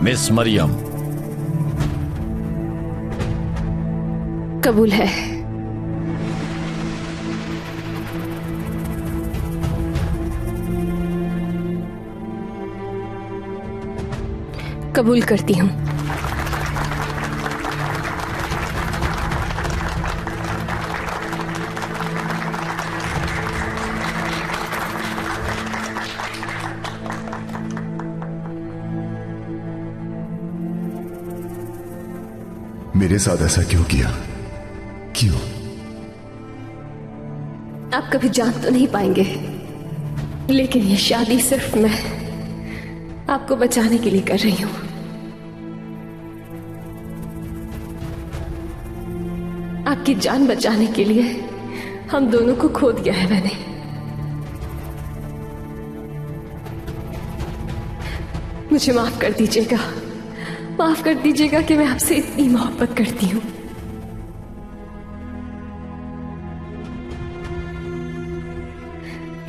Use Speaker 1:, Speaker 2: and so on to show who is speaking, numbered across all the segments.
Speaker 1: Miss Maryam.
Speaker 2: कबूल है। कबूल करती हूँ।
Speaker 3: मेरे साथ ऐसा क्यों किया? क्यों?
Speaker 2: आप कभी जान तो नहीं पाएंगे, लेकिन ये शादी सिर्फ मैं आपको बचाने के लिए कर रही हूं। आपकी जान बचाने के लिए हम दोनों को खो दिया है मैंने। मुझे माफ कर दीजिएगा, माफ कर दीजिएगा कि मैं आपसे इतनी मोहब्बत करती हूं।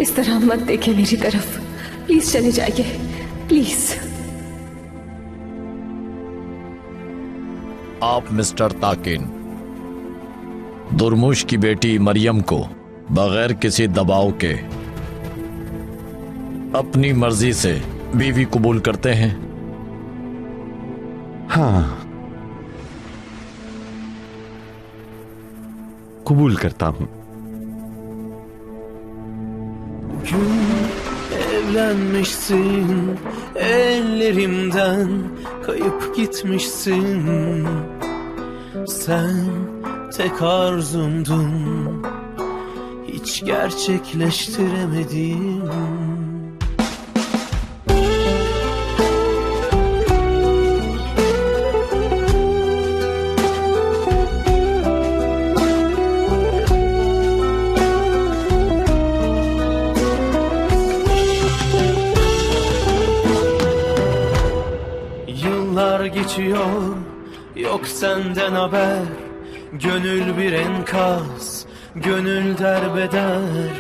Speaker 2: इस तरह मत देखें मेरी तरफ, प्लीज चले जाइए, प्लीज।
Speaker 1: आप मिस्टर ताकिन दुर्मुश की बेटी मरियम को बगैर किसी दबाव के अपनी मर्जी से बीवी कबूल करते हैं?
Speaker 4: हाँ, कबूल करता हूं।
Speaker 5: Evlenmişsin, ellerimden kayıp gitmişsin. Sen tek arzumdun, hiç gerçekleştiremedim. Geçiyor, yok senden haber. Gönül bir enkaz, gönül derbeder.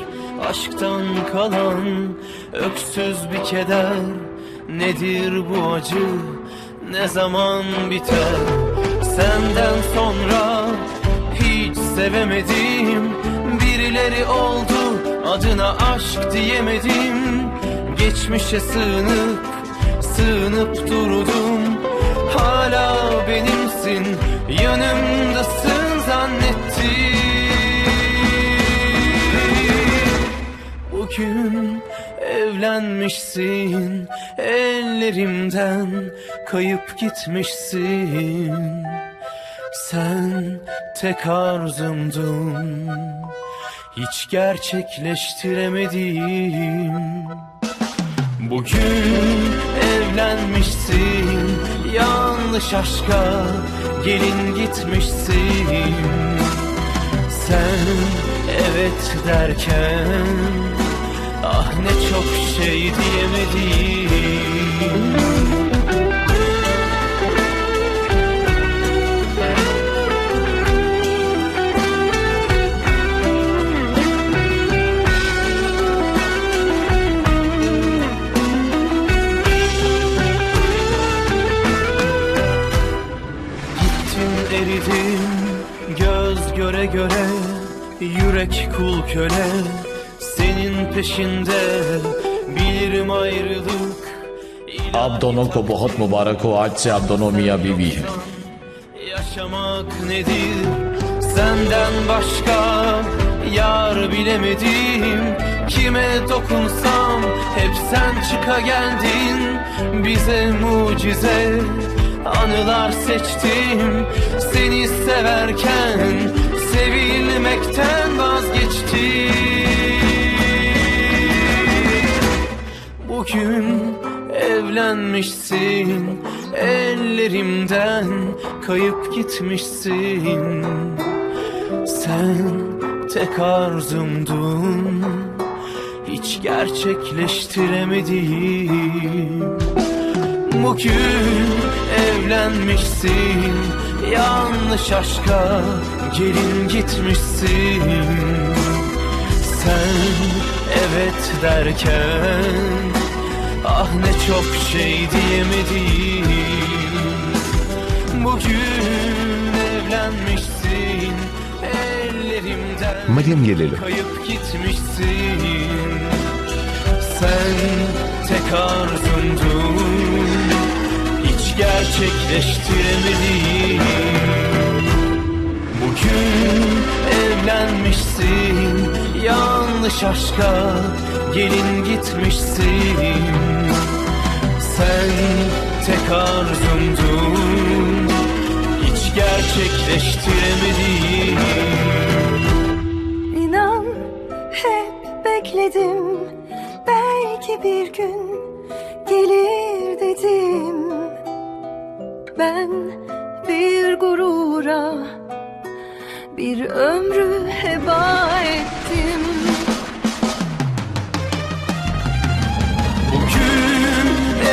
Speaker 5: Aşktan kalan öksüz bir keder. Nedir bu acı, ne zaman biter? Senden sonra hiç sevemedim. Birileri oldu, adına aşk diyemedim. Geçmişe sığınıp durdum. Hala benimsin, yanımdasın zannettim. Bugün evlenmişsin, ellerimden kayıp gitmişsin. Sen tek arzumdun, hiç gerçekleştiremedim. Bugün evlenmişsin, yanlış aşka gelin gitmişsin. Sen evet derken ah ne çok şey diyemedim. Göz göre göre, yürek kul köle. Senin peşinde bilirim ayrılık.
Speaker 1: आप दोनों को बहुत मुबारक हो, आज से आप दोनों मियाँ बीवी हैं।
Speaker 5: Yaşamak nedir? Senden başka yar bilemedim. Kime dokunsam hep sen çıka geldin. Bize mucize anılar seçtim. Seni severken sevilmekten vazgeçtim. Bugün evlenmişsin, ellerimden kayıp gitmişsin. Sen tek arzumdun, hiç gerçekleştiremedim. Bugün evlenmişsin, yanlış aşka gelin gitmişsin. Sen evet derken ah ne çok şey diyemedim. Bugün evlenmişsin, ellerimden
Speaker 3: Maryam ये ले लो।
Speaker 5: kayıp gitmişsin. Sen tek arzumdun, hiç gerçekleştiremedin. Bugün evlenmişsin, yanlış aşka gelin gitmişsin. Sen tek arzumdun, hiç gerçekleştiremedin.
Speaker 4: İnan hep bekledim, belki bir gün gelir dedim. Ben bir gurura bir ömrü heba ettim.
Speaker 5: Bugün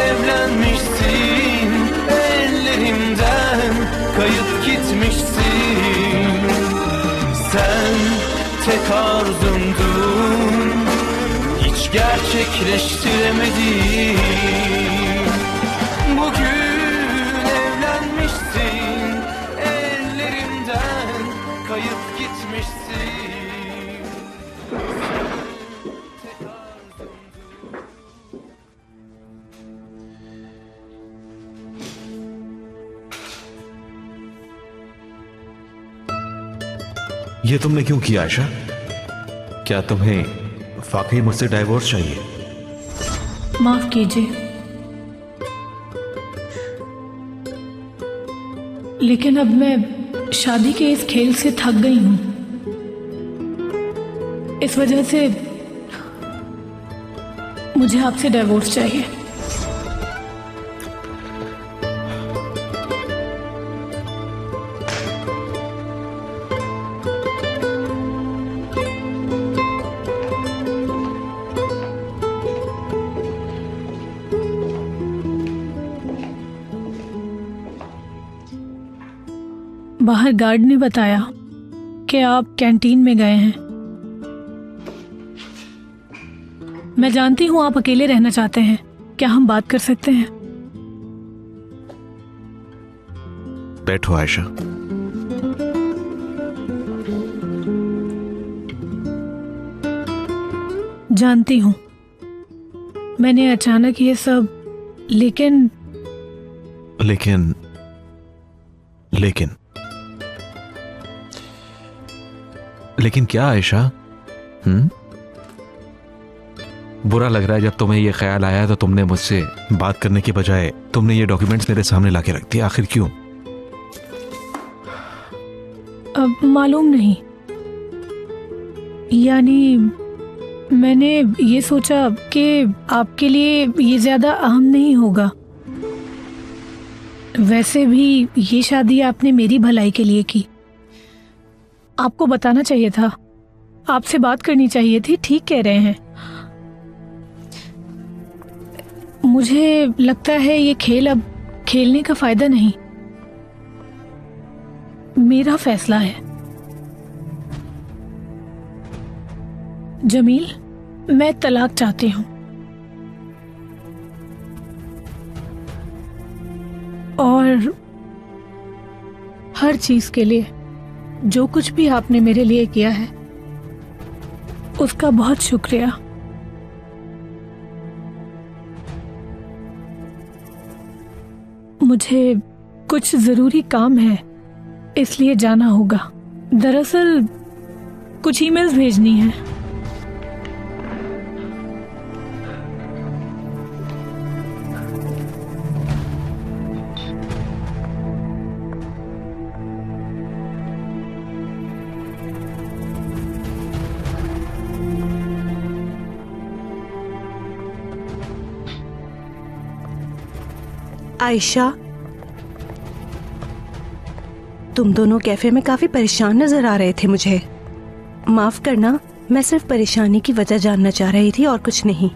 Speaker 5: evlenmişsin, ellerimden kayıp gitmişsin. Sen tek arzumdun, hiç gerçekleştiremedin. Bugün evlenmişsin, ellerimden kayıp gitmişsin. Tek arzumdun.
Speaker 6: ये तुमने क्यों किया आयशा? क्या तुम्हें वाकई मुझसे divorce चाहिए?
Speaker 7: माफ कीजिए, लेकिन अब मैं शादी के इस खेल से थक गई हूं। इस वजह से मुझे आपसे डाइवोर्स चाहिए। बाहर गार्ड ने बताया कि आप कैंटीन में गए हैं। मैं जानती हूं आप अकेले रहना चाहते हैं। क्या हम बात कर सकते हैं?
Speaker 6: बैठो आयशा।
Speaker 7: जानती हूं मैंने अचानक ये सब, लेकिन
Speaker 6: क्या आयशा? बुरा लग रहा है जब तुम्हें ये ख्याल आया तो तुमने मुझसे बात करने के बजाय तुमने ये डॉक्यूमेंट्स मेरे सामने लाके रख दिए। आखिर क्यों?
Speaker 7: अब मालूम नहीं, यानी मैंने ये सोचा कि आपके लिए ये ज्यादा अहम नहीं होगा। वैसे भी ये शादी आपने मेरी भलाई के लिए की। आपको बताना चाहिए था, आपसे बात करनी चाहिए थी। ठीक कह रहे हैं। मुझे लगता है ये खेल अब खेलने का फायदा नहीं। मेरा फैसला है। जमील, मैं तलाक चाहती हूँ और हर चीज के लिए, जो कुछ भी आपने मेरे लिए किया है उसका बहुत शुक्रिया। मुझे कुछ जरूरी काम है, इसलिए जाना होगा। दरअसल कुछ ईमेल्स भेजनी है।
Speaker 4: आयशा, तुम दोनों कैफे में काफी परेशान नजर आ रहे थे मुझे। माफ करना, मैं सिर्फ परेशानी की वजह जानना चाह रही थी और कुछ नहीं।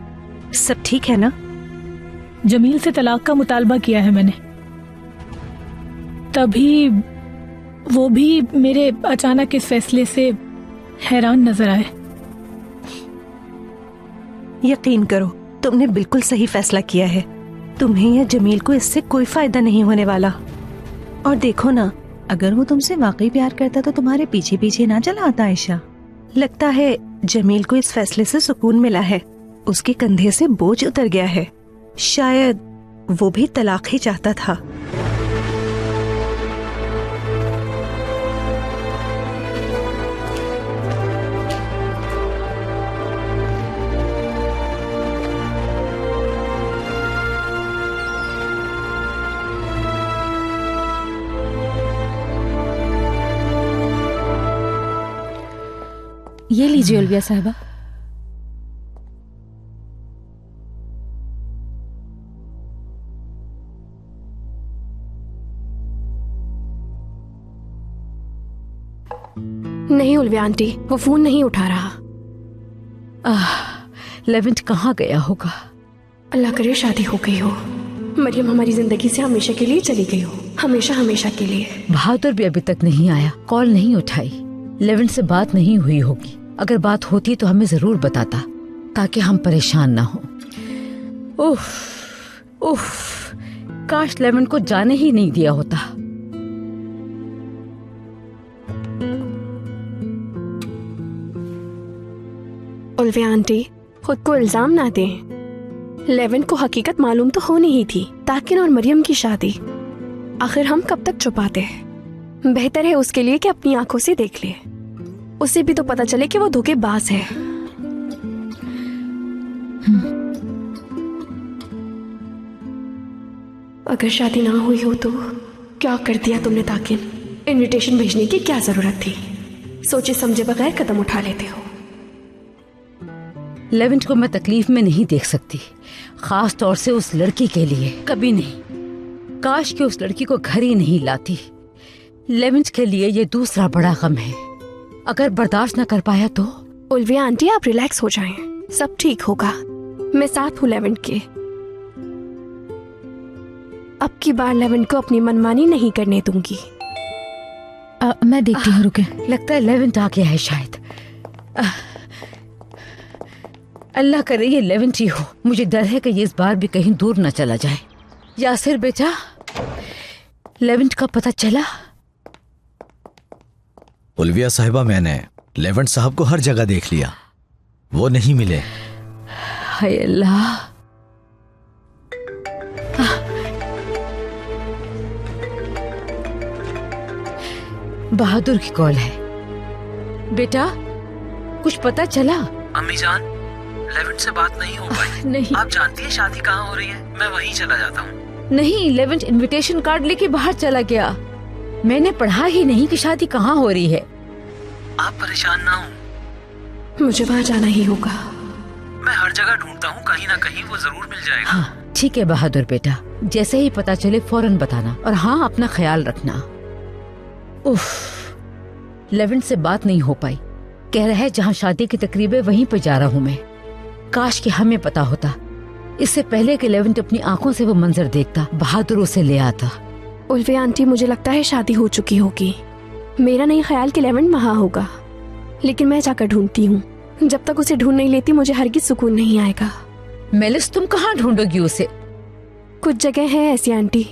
Speaker 4: सब ठीक है ना?
Speaker 7: जमील से तलाक का मुतालबा किया है मैंने, तभी वो भी मेरे अचानक इस फैसले से हैरान नजर आए।
Speaker 4: यकीन करो, तुमने बिल्कुल सही फैसला किया है। तुम्हें या जमील को इससे कोई फायदा नहीं होने वाला। और देखो ना, अगर वो तुमसे वाकई प्यार करता तो तुम्हारे पीछे पीछे ना चला आता आयशा। लगता है जमील को इस फैसले से सुकून मिला है, उसके कंधे से बोझ उतर गया है। शायद वो भी तलाक ही चाहता था।
Speaker 8: ये लीजिए उल्विया साहिबा।
Speaker 2: नहीं उल्विया आंटी, वो फोन नहीं उठा रहा।
Speaker 8: लेवेंट कहाँ गया होगा?
Speaker 2: अल्लाह करे शादी हो गई हो, मरियम हमारी जिंदगी से हमेशा के लिए चली गई हो, हमेशा हमेशा के लिए।
Speaker 8: बहादुर भी अभी तक नहीं आया, कॉल नहीं उठाई। लेवेंट से बात नहीं हुई होगी। अगर बात होती तो हमें जरूर बताता, ताकि हम परेशान ना हो। उफ, उफ, काश लेवेंट को जाने ही नहीं दिया होता।
Speaker 2: उल्विया आंटी, खुद को इल्जाम ना दें। लेवेंट को हकीकत मालूम तो होनी ही थी, ताकिन और मरियम की शादी। आखिर हम कब तक छुपाते हैं? बेहतर है उसके लिए कि अपनी आंखों से देख ले, उसे भी तो पता चले कि वो धोखेबाज है। अगर शादी ना हुई हो तो क्या कर दिया तुमने ताकिन? इनविटेशन भेजने की क्या जरूरत थी? सोचे समझे बगैर कदम उठा लेते हो।
Speaker 8: लेवेंट को मैं तकलीफ में नहीं देख सकती, खास तौर से उस लड़की के लिए। कभी नहीं। काश कि उस लड़की को घर ही नहीं लाती। लेवेंट के लिए ये दूसरा बड़ा गम है। अगर बर्दाश्त न कर पाया तो?
Speaker 2: उल्विया आंटी, आप रिलैक्स हो जाएं, सब ठीक होगा। मैं साथ हूँ लेवेंट के। अब की बार लेवेंट को अपनी मनमानी नहीं करने दूंगी।
Speaker 8: मैं देखती हूँ, रुके। लगता है लेवेंट आ गया है शायद। अल्लाह करे ये लेवेंट ही हो। मुझे डर है कि ये इस बार भी कहीं दूर न चला जाए। यासिर बेटा, लेवेंट का पता चला?
Speaker 9: उल्विया साहिबा, मैंने लेवेंट साहब को हर जगह देख लिया, वो नहीं मिले।
Speaker 8: हाय अल्लाह। बहादुर की कॉल है। बेटा, कुछ पता चला?
Speaker 10: अम्मी जान, लेवेंट से बात नहीं हो पाई।
Speaker 8: नहीं।
Speaker 10: आप जानती हैं शादी कहाँ हो रही है? मैं वहीं चला जाता हूँ।
Speaker 8: नहीं, लेवेंट इनविटेशन कार्ड लेके बाहर चला गया। मैंने पढ़ा ही नहीं कि शादी कहाँ हो रही है।
Speaker 10: आप परेशान ना हो,
Speaker 2: मुझे वहाँ जाना ही होगा।
Speaker 10: मैं हर जगह ढूंढता हूँ, कहीं ना कहीं वो जरूर मिल जाएगा।
Speaker 8: हाँ, ठीक है बहादुर बेटा, जैसे ही पता चले फौरन बताना। और हाँ, अपना ख्याल रखना। उफ, लेवेंट से बात नहीं हो पाई। कह रहा है जहाँ शादी की तकरीब है वहीं पे जा रहा हूँ मैं। काश कि हमें पता होता, इससे पहले कि लेवेंट अपनी आंखों से वो मंजर देखता, बहादुर उसे ले आता।
Speaker 2: उल्विया आंटी, मुझे लगता है शादी हो चुकी होगी। मेरा नहीं ख्याल कि लेवेंट वहाँ होगा, लेकिन मैं जाकर ढूंढती हूँ। जब तक उसे ढूंढ नहीं लेती मुझे हरगिज सुकून नहीं आएगा।
Speaker 8: मेलिस, तुम कहाँ ढूंढोगी उसे?
Speaker 2: कुछ जगह है ऐसी आंटी।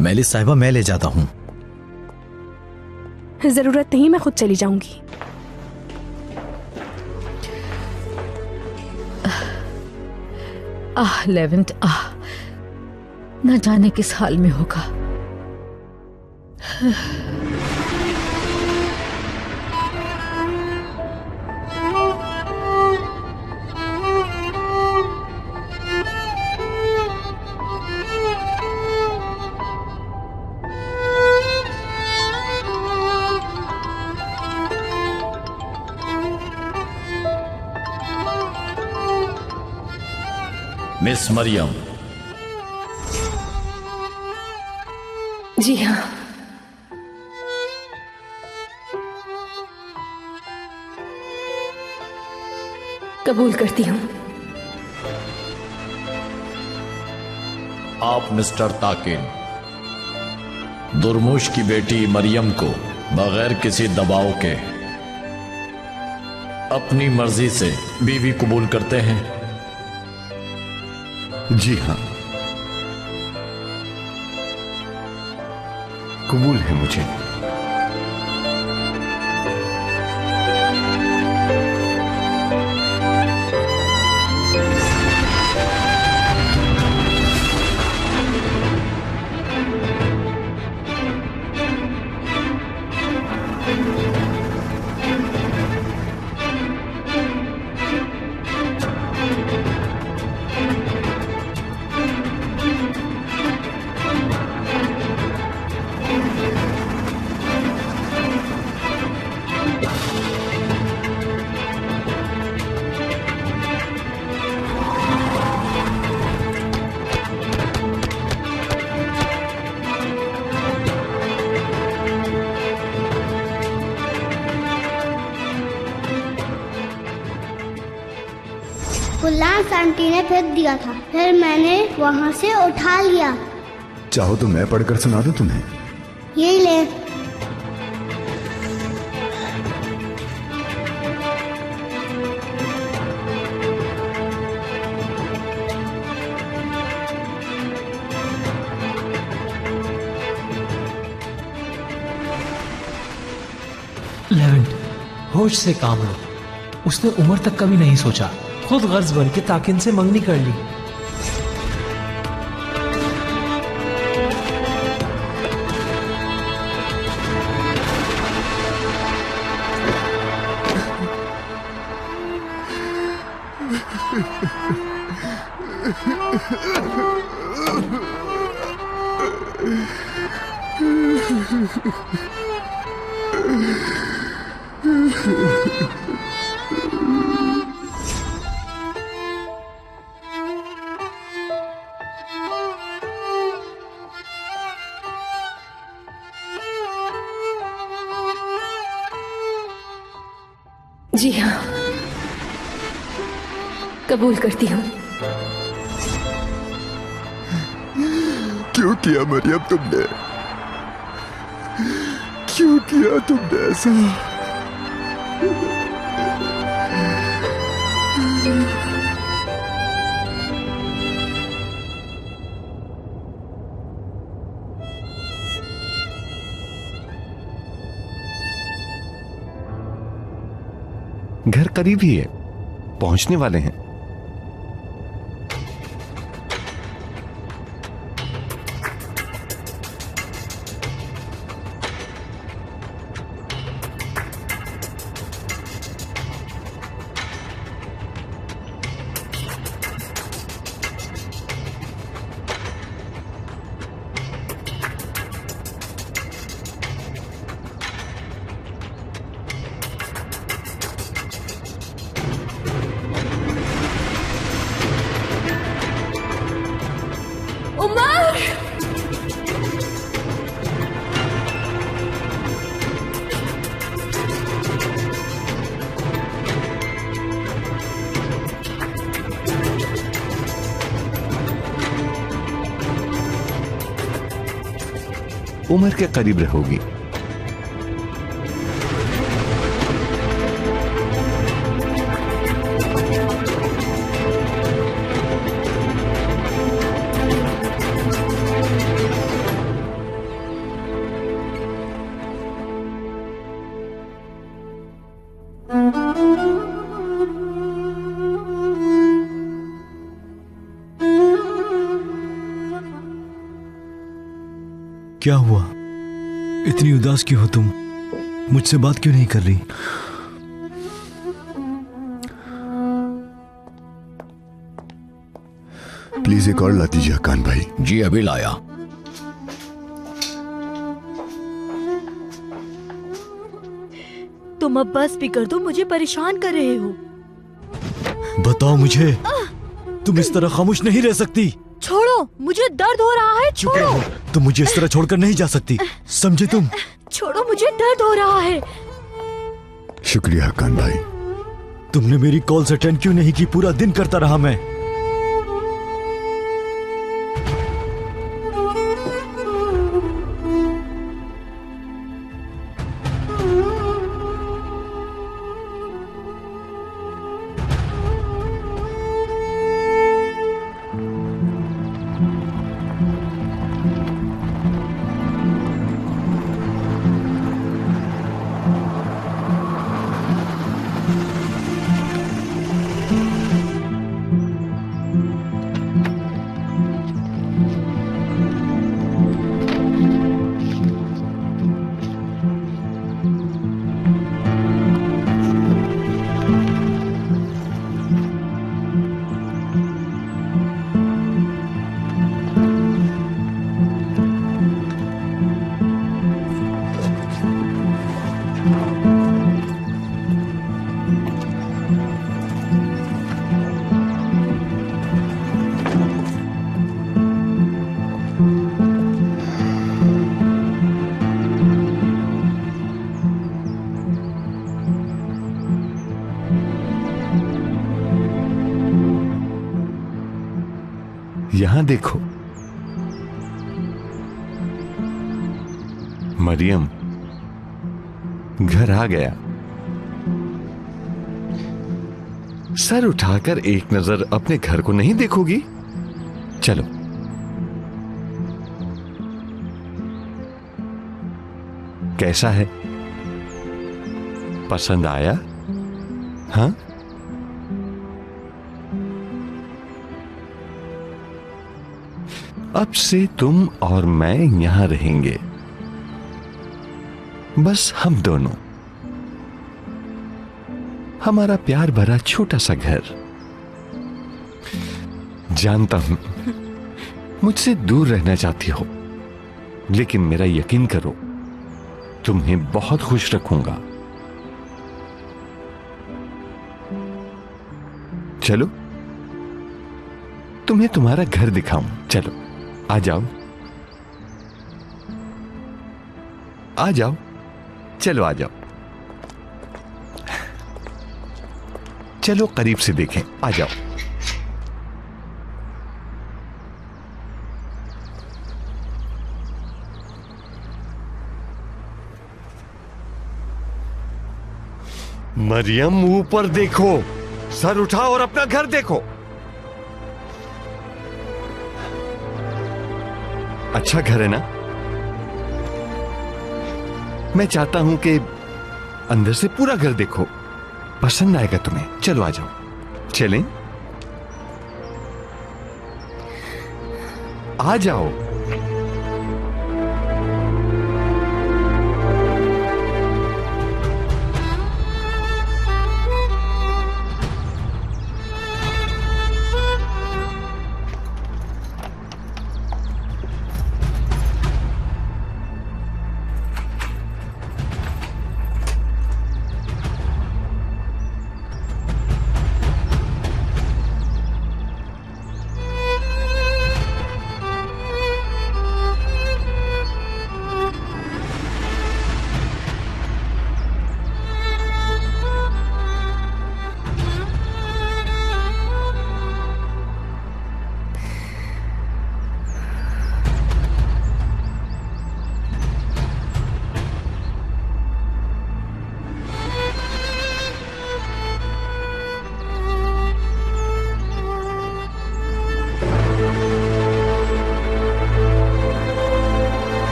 Speaker 9: मेलिस साहिबा, मैं ले जाता हूँ।
Speaker 2: जरूरत नहीं, मैं खुद चली जाऊंगी।
Speaker 8: लेवेंट, न जाने किस हाल में होगा।
Speaker 1: मिस मरियम।
Speaker 2: जी हाँ। कबूल करती हूँ।
Speaker 1: आप मिस्टर ताकिन, दुर्मुश की बेटी मरियम को बगैर किसी दबाव के अपनी मर्जी से बीवी कबूल करते हैं?
Speaker 3: जी हाँ। कबूल है मुझे।
Speaker 11: गुलास आंटी ने फेंक दिया था, फिर मैंने वहाँ से उठा लिया।
Speaker 3: चाहो तो मैं पढ़कर सुना दूं तुम्हें।
Speaker 11: यही ले।
Speaker 10: लेवेंट, होश से काम लो। उसने उम्र तक कभी नहीं सोचा, खुद गर्ज बन के ताकिन से मंगनी कर ली।
Speaker 2: जी हाँ, कबूल करती हूँ।
Speaker 3: क्यों किया मरियम तुमने? क्यों किया तुमने ऐसा?
Speaker 12: घर करीब ही है, पहुंचने वाले हैं। उमर के करीब रहोगी।
Speaker 9: क्या हुआ? इतनी उदास क्यों हो तुम? मुझसे बात क्यों नहीं कर रही?
Speaker 3: प्लीज एक और ला दीजिए खान भाई।
Speaker 1: जी अभी लाया।
Speaker 13: तुम अब बस भी कर दो, मुझे परेशान कर रहे हो।
Speaker 9: बताओ मुझे, तुम इस तरह खामोश नहीं रह सकती।
Speaker 13: छोड़ो, मुझे दर्द हो रहा है। छोड़ो।
Speaker 9: तुम मुझे इस तरह छोड़कर नहीं जा सकती, समझे तुम?
Speaker 13: छोड़ो, मुझे दर्द हो रहा है।
Speaker 3: शुक्रिया खान भाई।
Speaker 9: तुमने मेरी कॉल्स अटेंड क्यों नहीं की? पूरा दिन करता रहा मैं।
Speaker 12: यहां देखो। मरियम, घर आ गया। सर उठाकर एक नजर अपने घर को नहीं देखोगी? चलो। कैसा है? पसंद आया? हाँ? अब से तुम और मैं यहां रहेंगे, बस हम दोनों। हमारा प्यार भरा छोटा सा घर। जानता हूं मुझसे दूर रहना चाहती हो, लेकिन मेरा यकीन करो, तुम्हें बहुत खुश रखूंगा। चलो, तुम्हें तुम्हारा घर दिखाऊं। चलो, आ जाओ, आ जाओ, चलो आ जाओ। चलो करीब से देखें, आ जाओ। मरियम, ऊपर देखो, सर उठाओ और अपना घर देखो। अच्छा घर है ना? मैं चाहता हूं कि अंदर से पूरा घर देखो, पसंद आएगा तुम्हें। चलो आ जाओ, चलें? आ जाओ।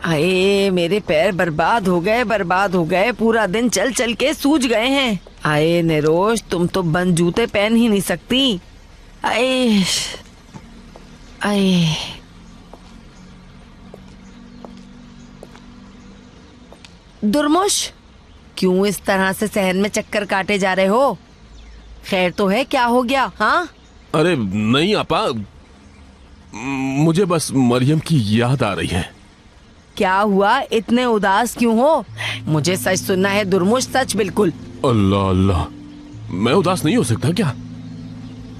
Speaker 14: आए, मेरे पैर बर्बाद हो गए, पूरा दिन चल चल के सूज गए हैं। आए निरोश, तुम तो बंद जूते पहन ही नहीं सकती। आए आए, दुर्मुश, क्यों इस तरह से सहन में चक्कर काटे जा रहे हो? खैर तो है, क्या हो गया? हाँ?
Speaker 15: अरे नहीं आपा, मुझे बस मरियम की याद आ रही है।
Speaker 14: क्या हुआ, इतने उदास क्यों हो? मुझे सच सुनना है दुर्मुश, सच बिल्कुल।
Speaker 15: अल्लाह अल्लाह, मैं उदास नहीं हो सकता क्या?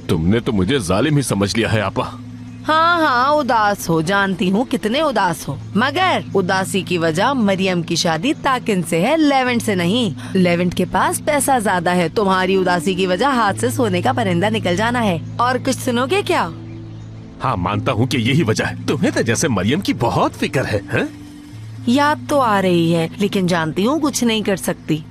Speaker 15: तुमने तो मुझे जालिम ही समझ लिया है आपा।
Speaker 14: हाँ हाँ, उदास हो, जानती हूँ कितने उदास हो, मगर उदासी की वजह मरियम की शादी ताकिन से है, लेवेंट से नहीं। लेवेंट के पास पैसा ज्यादा है, तुम्हारी उदासी की वजह हाथ से सोने का परिंदा निकल जाना है। और कुछ सुनोगे क्या?
Speaker 15: हाँ, मानता हूँ कि यही वजह है। तुम्हें तो जैसे मरियम की बहुत फिक्र है?
Speaker 14: याद तो आ रही है, लेकिन जानती हूँ कुछ नहीं कर सकती।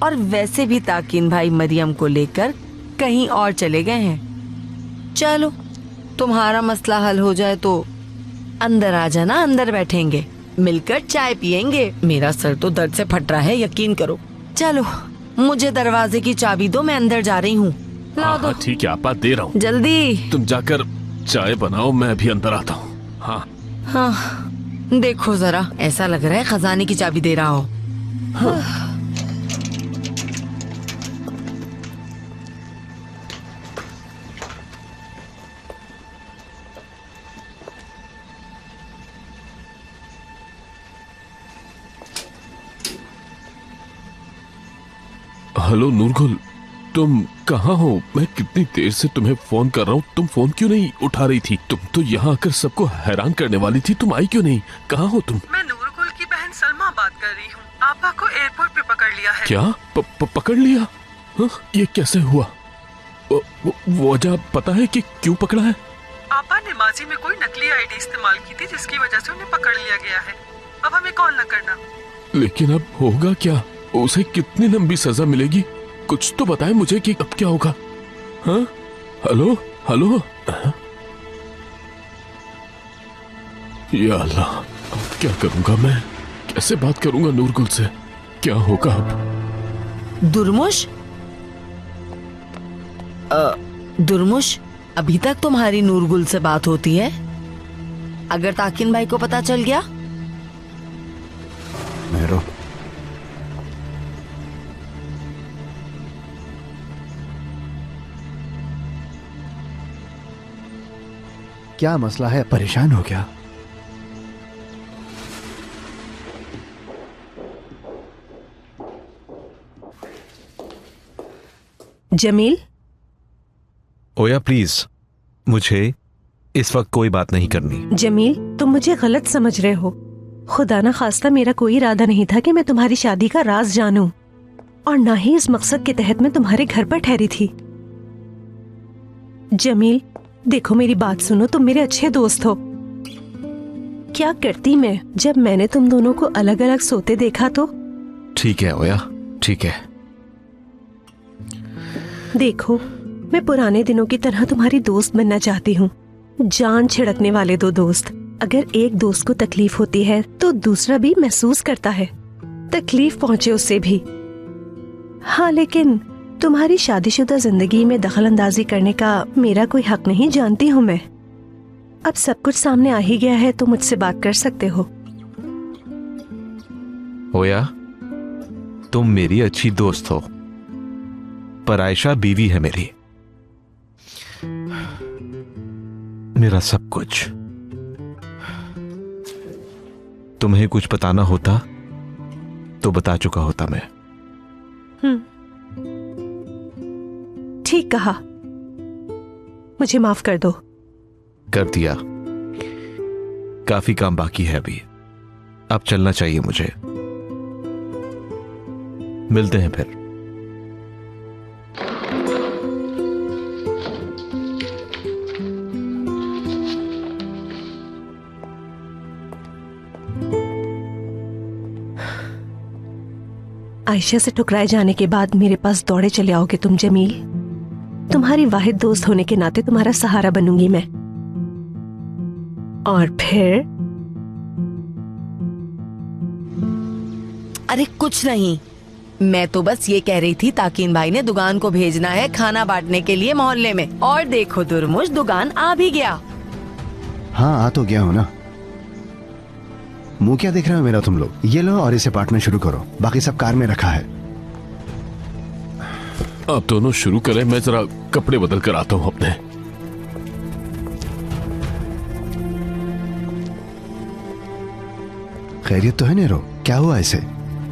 Speaker 14: और वैसे भी ताकिन भाई मरियम को लेकर कहीं और चले गए हैं। चलो, तुम्हारा मसला हल हो जाए तो अंदर आ जाना, अंदर बैठेंगे, मिलकर चाय पियेंगे। मेरा सर तो दर्द से फट रहा है, यकीन करो। चलो, मुझे दरवाजे की चाबी दो, मैं अंदर जा रही हूँ। लाओ दो।
Speaker 15: ठीक है आपा, दे रहा हूँ।
Speaker 14: जल्दी।
Speaker 15: तुम जाकर चाय बनाओ, मैं भी अंदर आता हूँ। हाँ
Speaker 14: हाँ, देखो जरा, ऐसा लग रहा है खजाने की चाबी दे रहा हो। हाँ।
Speaker 15: हेलो नूरगुल, तुम कहाँ हो? मैं कितनी देर से तुम्हें फोन कर रहा हूँ, तुम फोन क्यों नहीं उठा रही थी? तुम तो यहाँ आकर सबको हैरान करने वाली थी, तुम आई क्यों नहीं? कहाँ हो तुम?
Speaker 16: मैं नूरगुल की बहन सलमा बात कर रही हूँ। आपा को एयरपोर्ट पे पकड़ लिया है।
Speaker 15: क्या? पकड़ लिया? हाँ? ये कैसे हुआ? वजह पता है कि क्यों पकड़ा है?
Speaker 16: आपा ने माजी में कोई नकली आईडी इस्तेमाल की थी, जिसकी वजह से उन्हें पकड़ लिया गया है। अब हमें कॉल न करना।
Speaker 15: लेकिन अब होगा क्या? उसे कितनी लंबी सजा मिलेगी? कुछ तो बताए मुझे कि अब क्या होगा। हाँ? Hello hello. या अल्लाह, अब क्या करूंगा मैं? कैसे बात करूंगा नूरगुल से? क्या होगा अब?
Speaker 14: दुर्मुश, दुर्मुश, अभी तक तुम्हारी नूरगुल से बात होती है? अगर ताकिन भाई को पता चल गया?
Speaker 17: मेरो, क्या मसला है? परेशान हो क्या?
Speaker 4: जमील,
Speaker 6: ओया प्लीज, मुझे इस वक्त कोई बात नहीं करनी।
Speaker 4: जमील, तुम मुझे गलत समझ रहे हो। खुदा ना खास्ता मेरा कोई इरादा नहीं था कि मैं तुम्हारी शादी का राज जानूं, और ना ही इस मकसद के तहत मैं तुम्हारे घर पर ठहरी थी। जमील, देखो मेरी बात सुनो, तुम मेरे अच्छे दोस्त हो। क्या करती मैं जब मैंने तुम दोनों को अलग अलग सोते देखा तो?
Speaker 6: ठीक है ओया, ठीक है।
Speaker 4: देखो, मैं पुराने दिनों की तरह तुम्हारी दोस्त बनना चाहती हूँ, जान छिड़कने वाले दो दोस्त। अगर एक दोस्त को तकलीफ होती है तो दूसरा भी महसूस करता है, तकलीफ पहुंचे उससे भी। हाँ, लेकिन तुम्हारी शादीशुदा जिंदगी में दखल अंदाजी करने का मेरा कोई हक नहीं, जानती हूँ मैं। अब सब कुछ सामने आ ही गया है तो मुझसे बात कर सकते हो।
Speaker 6: ओया, तुम मेरी अच्छी दोस्त हो, पर आयशा बीवी है मेरी, मेरा सब कुछ। तुम्हें कुछ बताना होता तो बता चुका होता मैं।
Speaker 4: ठीक कहा, मुझे माफ कर दो।
Speaker 6: कर दिया। काफी काम बाकी है अभी, अब चलना चाहिए मुझे। मिलते हैं फिर।
Speaker 4: आयशा से ठुकराए जाने के बाद मेरे पास दौड़े चले आओगे तुम जमील। तुम्हारी वाहिद दोस्त होने के नाते तुम्हारा सहारा बनूंगी मैं। और फिर?
Speaker 14: अरे कुछ नहीं, मैं तो बस ये कह रही थी ताकिन भाई ने दुकान को भेजना है खाना बांटने के लिए मोहल्ले में, और देखो दुर्मुश, दुकान आ भी गया।
Speaker 17: हाँ, आ तो गया हो ना। मुंह क्या देख रहे हो मेरा तुम लोग? ये लो और इसे बांटना शुरू करो, बाकी सब कार में रखा है।
Speaker 15: आप दोनों शुरू करें, मैं जरा कपड़े बदल कर आता हूं अपने।
Speaker 17: खैरियत तो है नेरो? क्या हुआ इसे?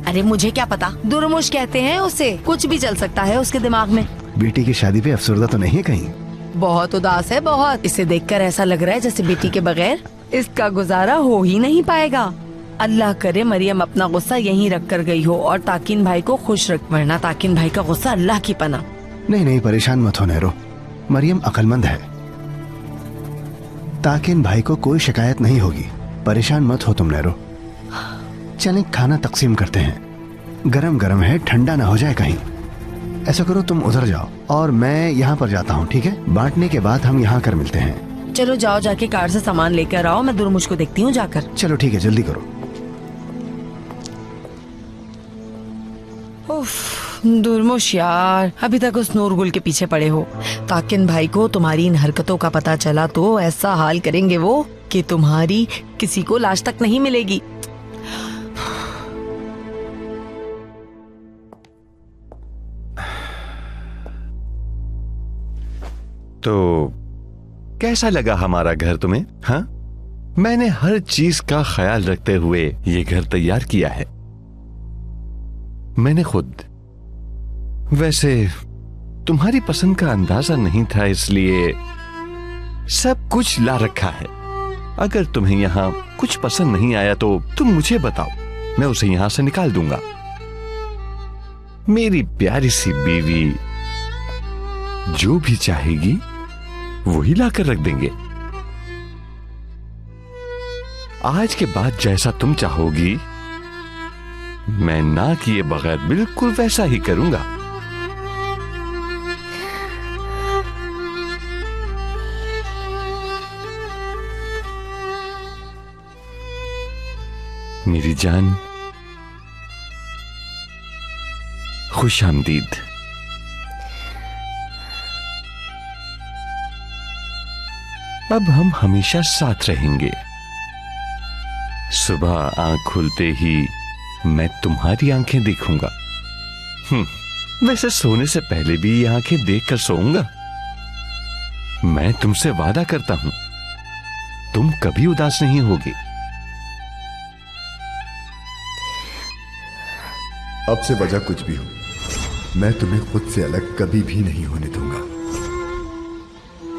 Speaker 14: अरे मुझे क्या पता, दुर्मुश कहते हैं उसे, कुछ भी चल सकता है उसके दिमाग में।
Speaker 17: बेटी की शादी पे अफसरदा तो नहीं है कहीं?
Speaker 14: बहुत उदास है, बहुत। इसे देखकर ऐसा लग रहा है जैसे बेटी के बगैर इसका गुजारा हो ही नहीं पाएगा। अल्लाह करे मरियम अपना गुस्सा यहीं रख कर गई हो और ताकिन भाई को खुश रख, वरना ताकिन भाई का गुस्सा अल्लाह की पनाह।
Speaker 17: नहीं नहीं, परेशान मत हो नेरो, मरियम अक्लमंद है। ताकिन भाई को कोई शिकायत नहीं होगी, परेशान मत हो तुम नेरो। चलें खाना तकसीम करते हैं, गरम गरम है, ठंडा ना हो जाए कहीं। ऐसा करो तुम उधर जाओ और मैं यहाँ पर जाता हूँ, ठीक है? बांटने के बाद हम यहाँ कर मिलते हैं।
Speaker 14: चलो जाओ, जाके कार से सामान लेकर आओ, मैं दुर्मुश को देखती हूँ जाकर।
Speaker 17: चलो ठीक है, जल्दी करो।
Speaker 14: उफ, दुर्मुश यार, अभी तक उस नूरगुल के पीछे पड़े हो। ताकिन भाई को तुम्हारी इन हरकतों का पता चला तो ऐसा हाल करेंगे वो कि तुम्हारी किसी को लाश तक नहीं मिलेगी।
Speaker 12: तो कैसा लगा हमारा घर तुम्हें? हाँ, मैंने हर चीज का ख्याल रखते हुए ये घर तैयार किया है। मैंने खुद वैसे तुम्हारी पसंद का अंदाजा नहीं था, इसलिए सब कुछ ला रखा है। अगर तुम्हें यहाँ कुछ पसंद नहीं आया तो तुम मुझे बताओ, मैं उसे यहाँ से निकाल दूंगा। मेरी प्यारी सी बीवी जो भी चाहेगी वही लाकर रख देंगे। आज के बाद जैसा तुम चाहोगी मैं ना किए बगैर बिल्कुल वैसा ही करूंगा। मेरी जान, खुश आमदीद। अब हम हमेशा साथ रहेंगे। सुबह आंख खुलते ही मैं तुम्हारी आंखें देखूंगा। वैसे सोने से पहले भी ये आंखें देखकर सोऊंगा। मैं तुमसे वादा करता हूं, तुम कभी उदास नहीं होगी।
Speaker 3: अब से वजह कुछ भी हो, मैं तुम्हें खुद से अलग कभी भी नहीं होने दूंगा।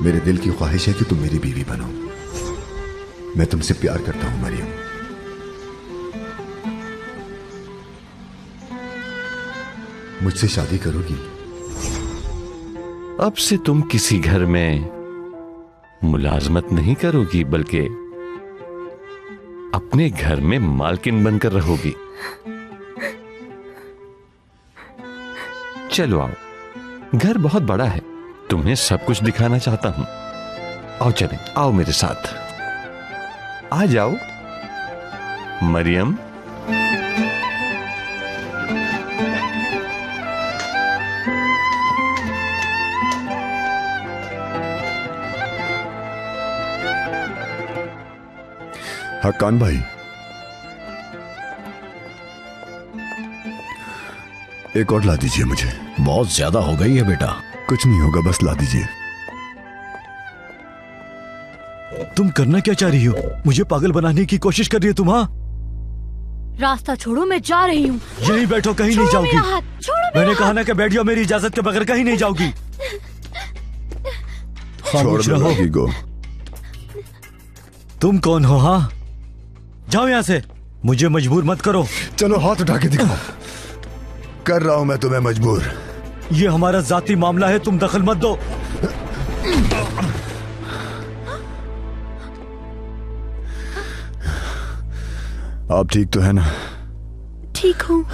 Speaker 3: मेरे दिल की ख्वाहिश है कि तुम मेरी बीवी बनो। मैं तुमसे प्यार करता हूं मरियम। मुझसे शादी करोगी?
Speaker 12: अब से तुम किसी घर में मुलाजमत नहीं करोगी, बल्कि अपने घर में मालकिन बनकर रहोगी। चलो आओ, घर बहुत बड़ा है, तुम्हें सब कुछ दिखाना चाहता हूं। आओ चलें, आओ मेरे साथ, आ जाओ मरियम।
Speaker 3: हक्कान भाई, एक और ला दीजिए मुझे।
Speaker 9: बहुत ज्यादा हो गई है बेटा।
Speaker 3: कुछ नहीं होगा, बस ला दीजिए।
Speaker 9: तुम करना क्या चाह रही हो? मुझे पागल बनाने की कोशिश कर रही हो तुम? हाँ,
Speaker 13: रास्ता छोड़ो, मैं जा रही हूँ।
Speaker 9: यहीं बैठो, कहीं नहीं जाओगी। मैंने कहा ना कि बैठ जाओ, मेरी इजाजत के बगैर कहीं नहीं जाओगी।
Speaker 3: छोड़ दो लड़की को।
Speaker 9: तुम कौन हो? हाँ, जाओ यहाँ से, मुझे मजबूर मत करो।
Speaker 3: चलो हाथ उठा के दिखाओ। कर रहा हूं मैं तुम्हें मजबूर।
Speaker 9: ये हमारा जाती मामला है, तुम दखल मत दो।
Speaker 3: आप ठीक तो है ना?
Speaker 13: ठीक हूँ।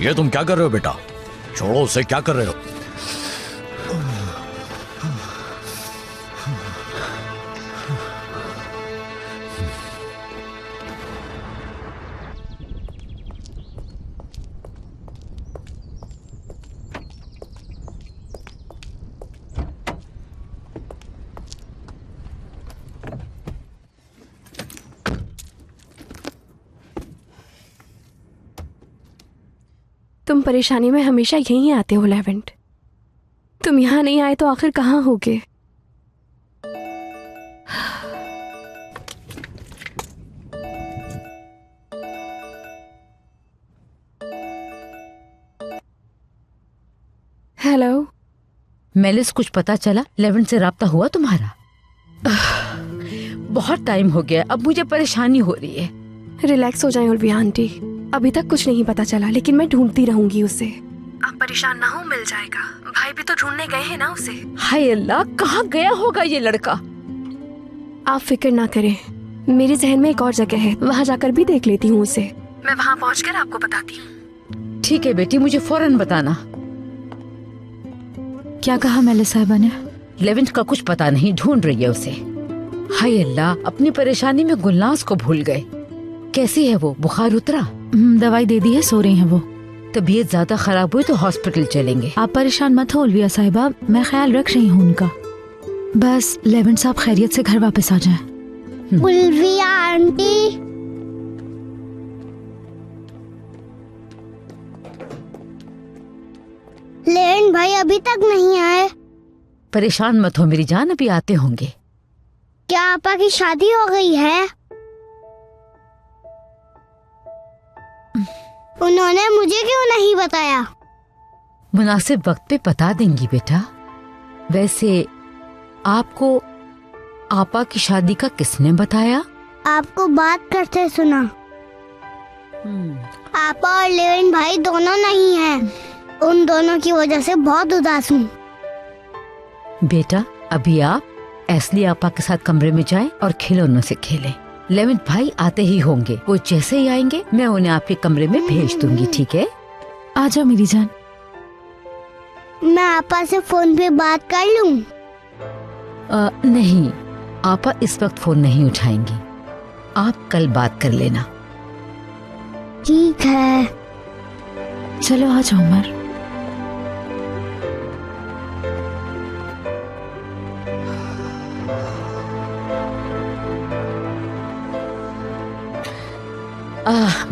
Speaker 9: ये तुम क्या कर रहे हो बेटा? छोड़ो उसे, क्या कर रहे हो?
Speaker 2: तुम परेशानी में हमेशा यहीं आते हो लेवेंट। तुम यहाँ नहीं आए तो आखिर कहाँ होगे? हेलो
Speaker 8: मेलिस, कुछ पता चला? लेवेंट से राब्ता हुआ तुम्हारा? बहुत टाइम हो गया, अब मुझे परेशानी हो रही है।
Speaker 2: रिलैक्स हो जाएं उल्विया आंटी, अभी तक कुछ नहीं पता चला, लेकिन मैं ढूंढती रहूंगी उसे। आप परेशान ना हो, मिल जाएगा। भाई भी तो ढूंढने गए हैं ना उसे।
Speaker 8: हाय अल्लाह, कहाँ गया होगा ये लड़का?
Speaker 2: आप फिक्र ना करें, मेरे जहन में एक और जगह है, वहाँ जाकर भी देख लेती हूँ उसे। मैं वहाँ पहुँचकर आपको बताती हूँ।
Speaker 8: ठीक है बेटी, मुझे फौरन बताना।
Speaker 13: क्या कहा मेलिस साहिबा ने?
Speaker 8: लेवेंट का कुछ पता नहीं, ढूंढ रही है उसे। हाय अल्लाह, अपनी परेशानी में गुलनाज को भूल गए। कैसी है वो? बुखार उतरा?
Speaker 13: दवाई दे दी है, सो रही हैं वो।
Speaker 8: तबीयत ज्यादा खराब हुई तो हॉस्पिटल चलेंगे।
Speaker 13: आप परेशान मत हो उल्विया साहिबा, मैं ख्याल रख रही हूँ उनका। बस लेवेंट साहब खैरियत से घर वापस आ जाएं।
Speaker 11: उल्विया आंटी, लेवेंट लेविन भाई अभी तक नहीं आए।
Speaker 8: परेशान मत हो मेरी जान, अभी आते होंगे।
Speaker 11: क्या आपा की शादी हो गई है? उन्होंने मुझे क्यों नहीं बताया?
Speaker 8: मुनासिब वक्त पे बता देंगी बेटा। वैसे आपको आपा की शादी का किसने बताया?
Speaker 11: आपको बात करते सुना। आपा और लेविन भाई दोनों नहीं हैं। उन दोनों की वजह से बहुत उदास हूँ।
Speaker 8: बेटा अभी आप एसली आपा के साथ कमरे में जाएं और खिलौनों से खेलें। लेविन भाई आते ही होंगे, वो जैसे ही आएंगे मैं उन्हें आपके कमरे में भेज दूंगी, ठीक है?
Speaker 13: आ जाओ मेरी जान।
Speaker 11: मैं आपा से फोन पे बात कर लूं?
Speaker 8: नहीं, आपा इस वक्त फोन नहीं उठाएंगी, आप कल बात कर लेना।
Speaker 11: ठीक है।
Speaker 13: चलो आ जाओ उमर।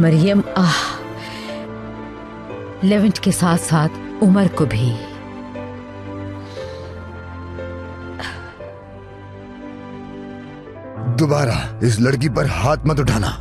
Speaker 8: मरियम लेवेंट के साथ साथ उमर को भी।
Speaker 3: दोबारा इस लड़की पर हाथ मत उठाना।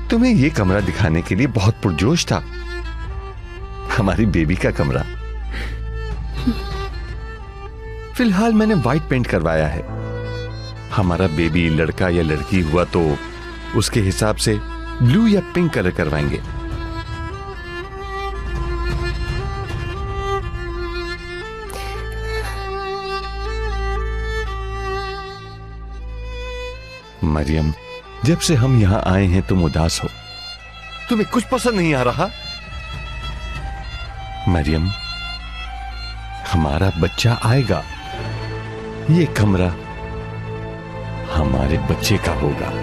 Speaker 12: तुम्हें ये कमरा दिखाने के लिए बहुत पुरजोश था, हमारी बेबी का कमरा। फिलहाल मैंने व्हाइट पेंट करवाया है। हमारा बेबी लड़का या लड़की हुआ तो उसके हिसाब से ब्लू या पिंक कलर करवाएंगे। मरियम, जब से हम यहां आए हैं तुम उदास हो, तुम्हें कुछ पसंद नहीं आ रहा। मरियम, हमारा बच्चा आएगा, ये कमरा हमारे बच्चे का होगा।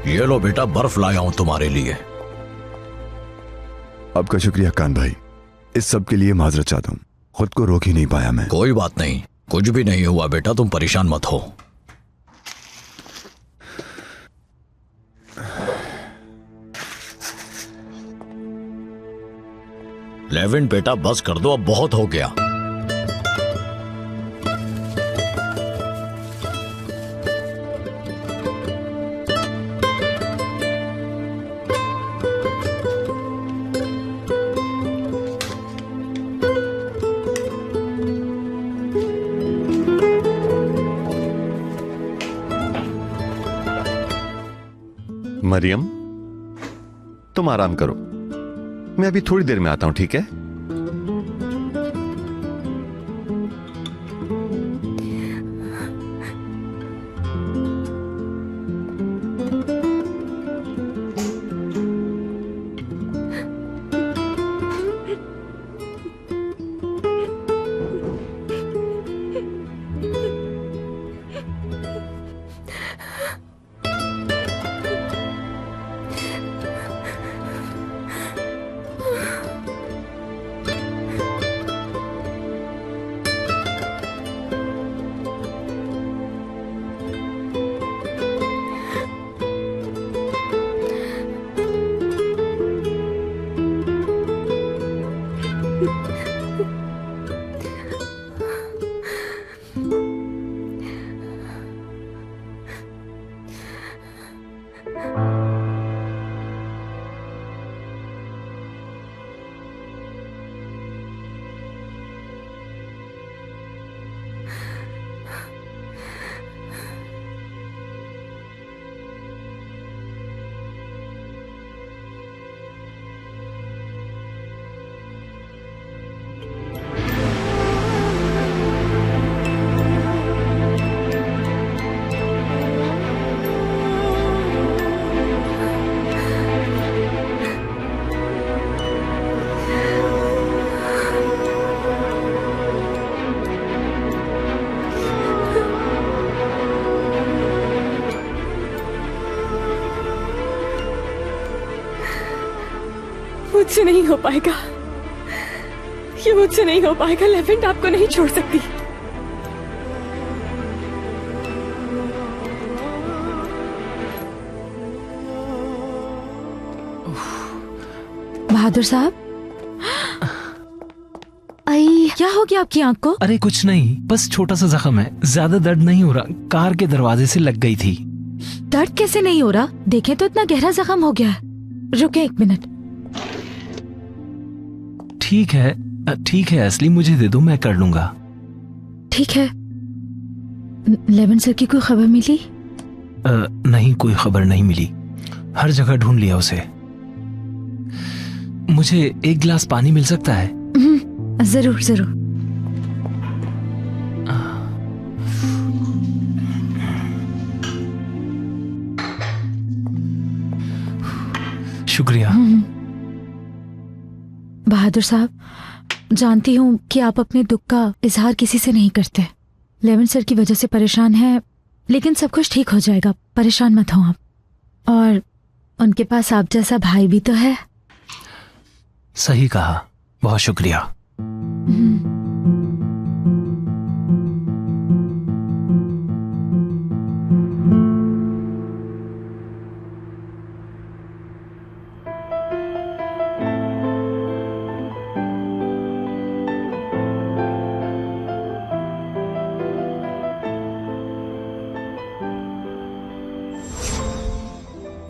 Speaker 9: ये लो बेटा, बर्फ लाया हूं तुम्हारे लिए।
Speaker 3: आपका शुक्रिया कान भाई, इस सब के लिए माजरत चाहता हूं, खुद को रोक ही नहीं पाया मैं।
Speaker 9: कोई बात नहीं, कुछ भी नहीं हुआ बेटा, तुम परेशान मत हो। लेविन बेटा बस कर दो, अब बहुत हो गया।
Speaker 12: मरियम, तुम आराम करो, मैं अभी थोड़ी देर में आता हूं, ठीक है?
Speaker 2: मुझसे नहीं हो पाएगा, ये मुझसे नहीं हो पाएगा। लेवेंट आपको नहीं छोड़ सकती।
Speaker 13: बहादुर साहब, आई क्या हो गया आपकी आंख को?
Speaker 10: अरे कुछ नहीं, बस छोटा सा जख्म है, ज्यादा दर्द नहीं हो रहा। कार के दरवाजे से लग गई थी।
Speaker 13: दर्द कैसे नहीं हो रहा? देखें तो इतना गहरा जख्म हो गया है। रुके 1 मिनट।
Speaker 10: ठीक है ठीक है असली, मुझे दे दो, मैं कर लूंगा।
Speaker 13: ठीक है। लेवन सर की कोई खबर मिली?
Speaker 10: नहीं, कोई खबर नहीं मिली। हर जगह ढूंढ लिया उसे। मुझे 1 गिलास पानी मिल सकता है?
Speaker 13: जरूर जरूर।
Speaker 10: शुक्रिया।
Speaker 13: बहादुर साहब, जानती हूँ कि आप अपने दुख का इजहार किसी से नहीं करते। लेवन सर की वजह से परेशान हैं, लेकिन सब कुछ ठीक हो जाएगा, परेशान मत हो आप। और उनके पास आप जैसा भाई भी तो है।
Speaker 10: सही कहा, बहुत शुक्रिया।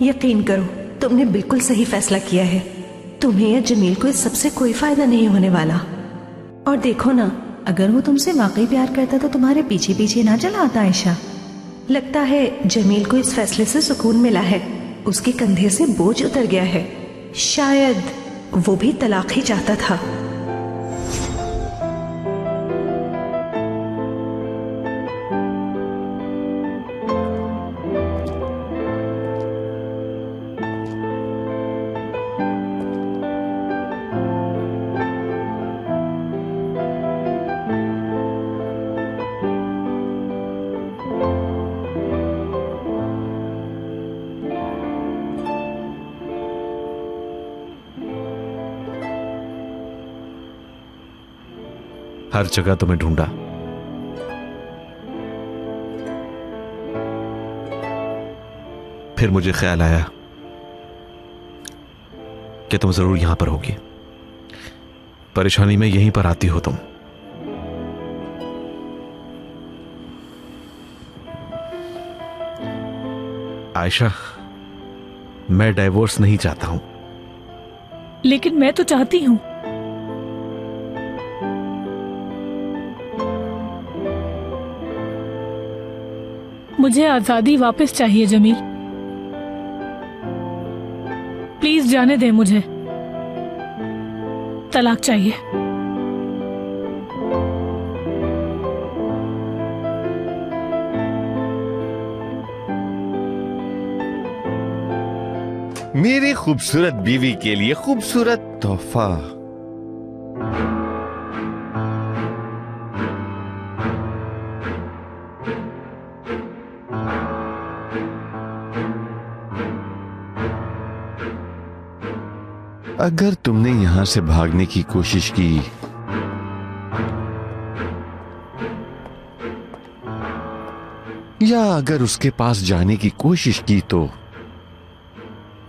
Speaker 4: यकीन करो, तुमने बिल्कुल सही फैसला किया है। तुम्हें या जमील को इस सबसे कोई फायदा नहीं होने वाला। और देखो ना, अगर वो तुमसे वाकई प्यार करता तो तुम्हारे पीछे पीछे ना चला आता आयशा। लगता है जमील को इस फैसले से सुकून मिला है, उसके कंधे से बोझ उतर गया है। शायद वो भी तलाक ही चाहता था।
Speaker 6: हर जगह तुम्हें ढूंढा, फिर मुझे ख्याल आया कि तुम जरूर यहां पर होगी। परेशानी में यहीं पर आती हो तुम। आयशा, मैं डाइवोर्स नहीं चाहता हूं।
Speaker 7: लेकिन मैं तो चाहती हूँ। मुझे आजादी वापस चाहिए जमील, प्लीज जाने दे मुझे। तलाक चाहिए।
Speaker 12: मेरी खूबसूरत बीवी के लिए खूबसूरत तोहफा। अगर तुमने यहां से भागने की कोशिश की या अगर उसके पास जाने की कोशिश की तो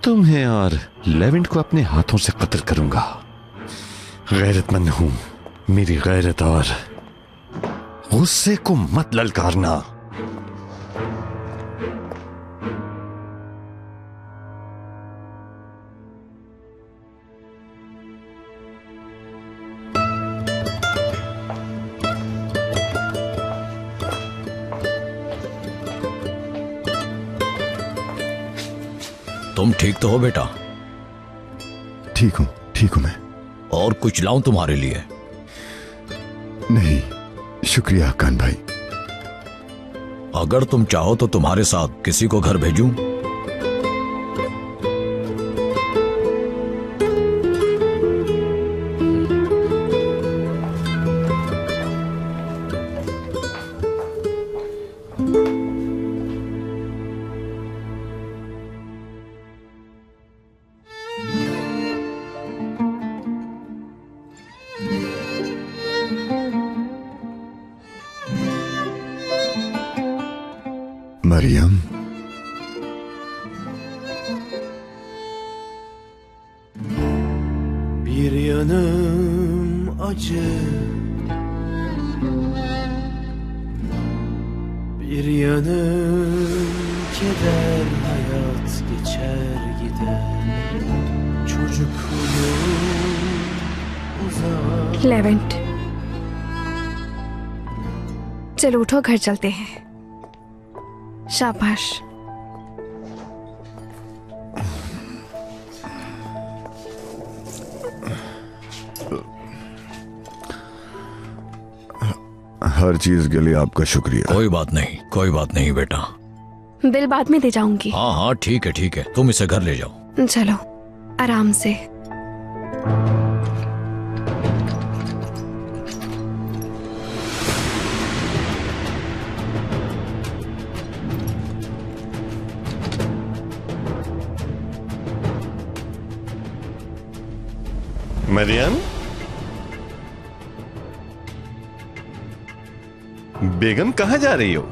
Speaker 12: तुम्हें और लेवेंट को अपने हाथों से कत्ल करूंगा। गैरतमंद हूं, मेरी गैरत और गुस्से को मत ललकारना।
Speaker 9: तुम ठीक तो हो बेटा?
Speaker 3: ठीक हूं मैं।
Speaker 9: और कुछ लाऊं तुम्हारे लिए?
Speaker 3: नहीं शुक्रिया कान भाई।
Speaker 9: अगर तुम चाहो तो तुम्हारे साथ किसी को घर भेजूं?
Speaker 3: Maryam,
Speaker 5: Bir yanım acı, bir yanım keder, hayat geçer gider, çocukluğum uzak.
Speaker 2: Levant, चलो उठो, घर चलते हैं। शाबाश।
Speaker 3: हर चीज के लिए आपका शुक्रिया।
Speaker 9: कोई बात नहीं बेटा।
Speaker 2: बिल बाद में दे जाऊंगी।
Speaker 9: हाँ हाँ ठीक है, तुम इसे घर ले जाओ।
Speaker 2: चलो आराम से।
Speaker 12: मरियम, बेगम कहाँ जा रही हो?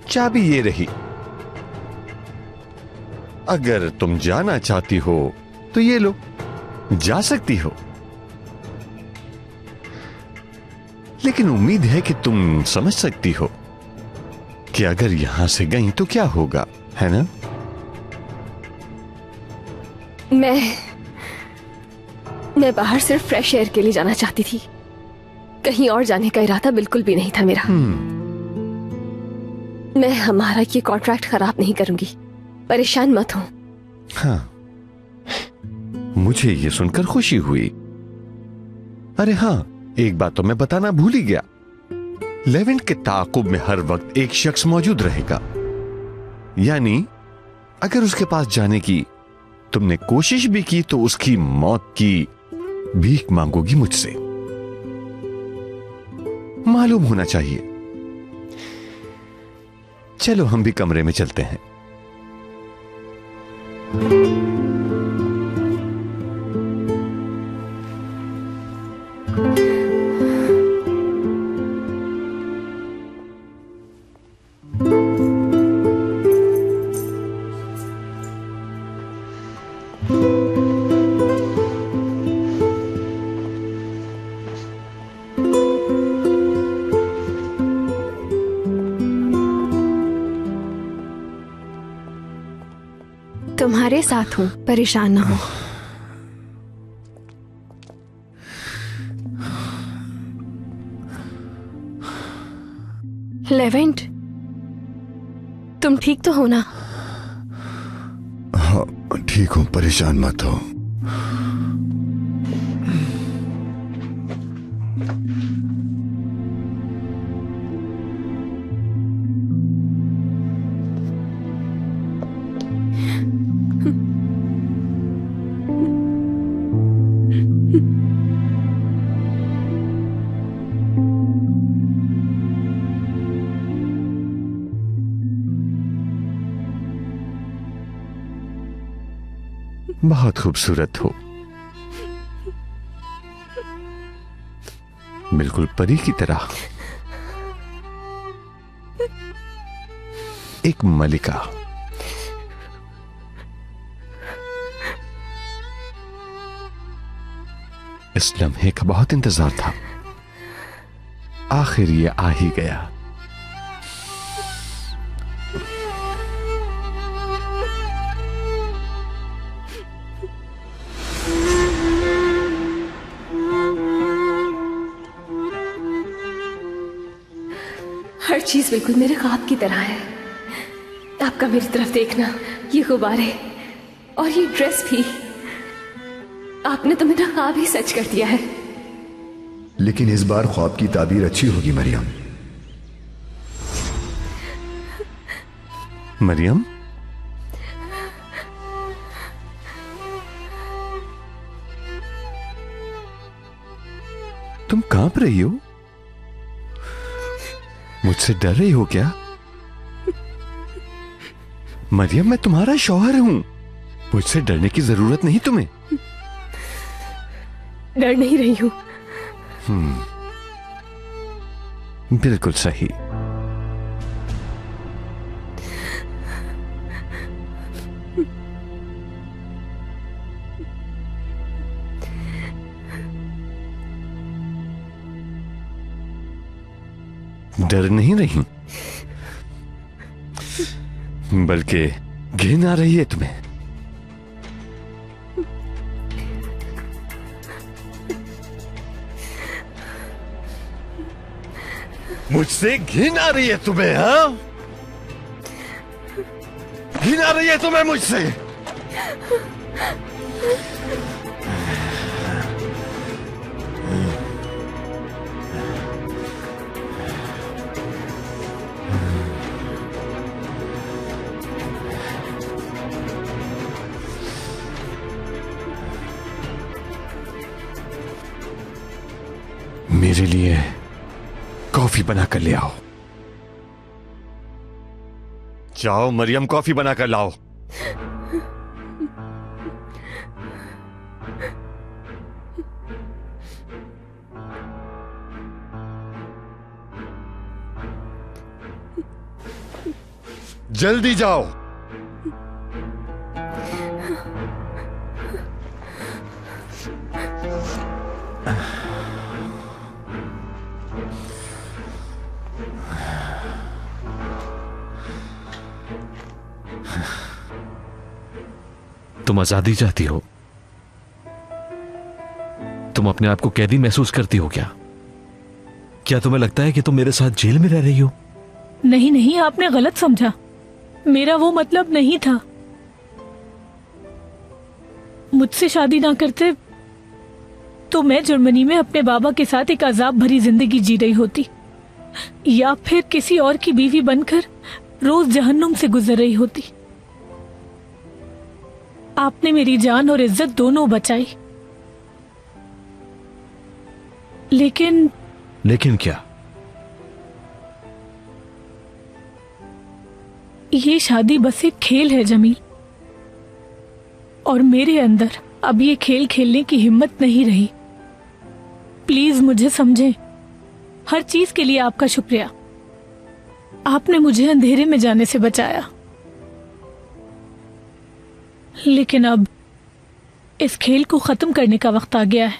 Speaker 12: चाबी ये रही। अगर तुम जाना चाहती हो तो ये लो, जा सकती हो। लेकिन उम्मीद है कि तुम समझ सकती हो कि अगर यहां से गई तो क्या होगा, है ना?
Speaker 2: मैं बाहर सिर्फ फ्रेश एयर के लिए जाना चाहती थी। कहीं और जाने का इरादा बिल्कुल भी नहीं था मेरा। मैं हमारा ये कॉन्ट्रैक्ट खराब नहीं करूंगी, परेशान मत हो।
Speaker 12: हाँ, मुझे ये सुनकर खुशी हुई। अरे हाँ, एक बात तो मैं बताना भूल ही गया। लेवेंट के ताकुब में हर वक्त एक शख्स मौजूद रहेगा। यानी अगर उसके पास जाने की तुमने कोशिश भी की तो उसकी मौत की भीख मांगोगी मुझसे। मालूम होना चाहिए। चलो हम भी कमरे में चलते हैं।
Speaker 2: तुम्हारे साथ हूं, परेशान ना हो। लेवेंट, तुम ठीक तो हो ना?
Speaker 3: हाँ ठीक हूं, परेशान मत हो।
Speaker 12: बहुत खूबसूरत हो, बिल्कुल परी की तरह। एक मलिका। इस लम्हे का बहुत इंतजार था, आखिर ये आ ही गया।
Speaker 2: हर चीज बिल्कुल मेरे ख्वाब की तरह है। आपका मेरी तरफ देखना, ये गुब्बारे और ये ड्रेस भी, आपने तो मेरा ख्वाब ही सच कर दिया है।
Speaker 3: लेकिन इस बार ख्वाब की ताबीर अच्छी होगी मरियम।
Speaker 12: मरियम, तुम कांप रही हो? मुझसे डर रही हो क्या? मरियम, मैं तुम्हारा शौहर हूं, मुझसे डरने की जरूरत नहीं तुम्हें।
Speaker 2: डर नहीं रही हूँ।
Speaker 12: बिल्कुल सही। डर नहीं रही, बल्कि घिन आ रही है तुम्हें। मुझसे घिन आ रही है तुम्हें? हाँ, घिन आ रही है तुम्हें मुझसे? मेरे लिए कॉफी बनाकर ले आओ। जाओ मरियम, कॉफी बनाकर लाओ। जल्दी जाओ।
Speaker 6: तुम आजादी चाहती हो? तुम अपने आप को कैदी महसूस करती हो क्या? क्या तुम्हें लगता है कि तुम मेरे साथ जेल में रह रही हो?
Speaker 7: नहीं नहीं, आपने गलत समझा। मेरा वो मतलब नहीं था। मुझसे शादी ना करते तो मैं जर्मनी में अपने बाबा के साथ एक अजाब भरी जिंदगी जी रही होती, या फिर किसी और की बीवी बनकर रोज जहन्नुम से गुजर रही होती। आपने मेरी जान और इज्जत दोनों बचाई, लेकिन
Speaker 6: क्या?
Speaker 7: ये शादी बस एक खेल है जमील, और मेरे अंदर अब ये खेल खेलने की हिम्मत नहीं रही। प्लीज मुझे समझें। हर चीज के लिए आपका शुक्रिया। आपने मुझे अंधेरे में जाने से बचाया, लेकिन अब इस खेल को खत्म करने का वक्त आ गया है।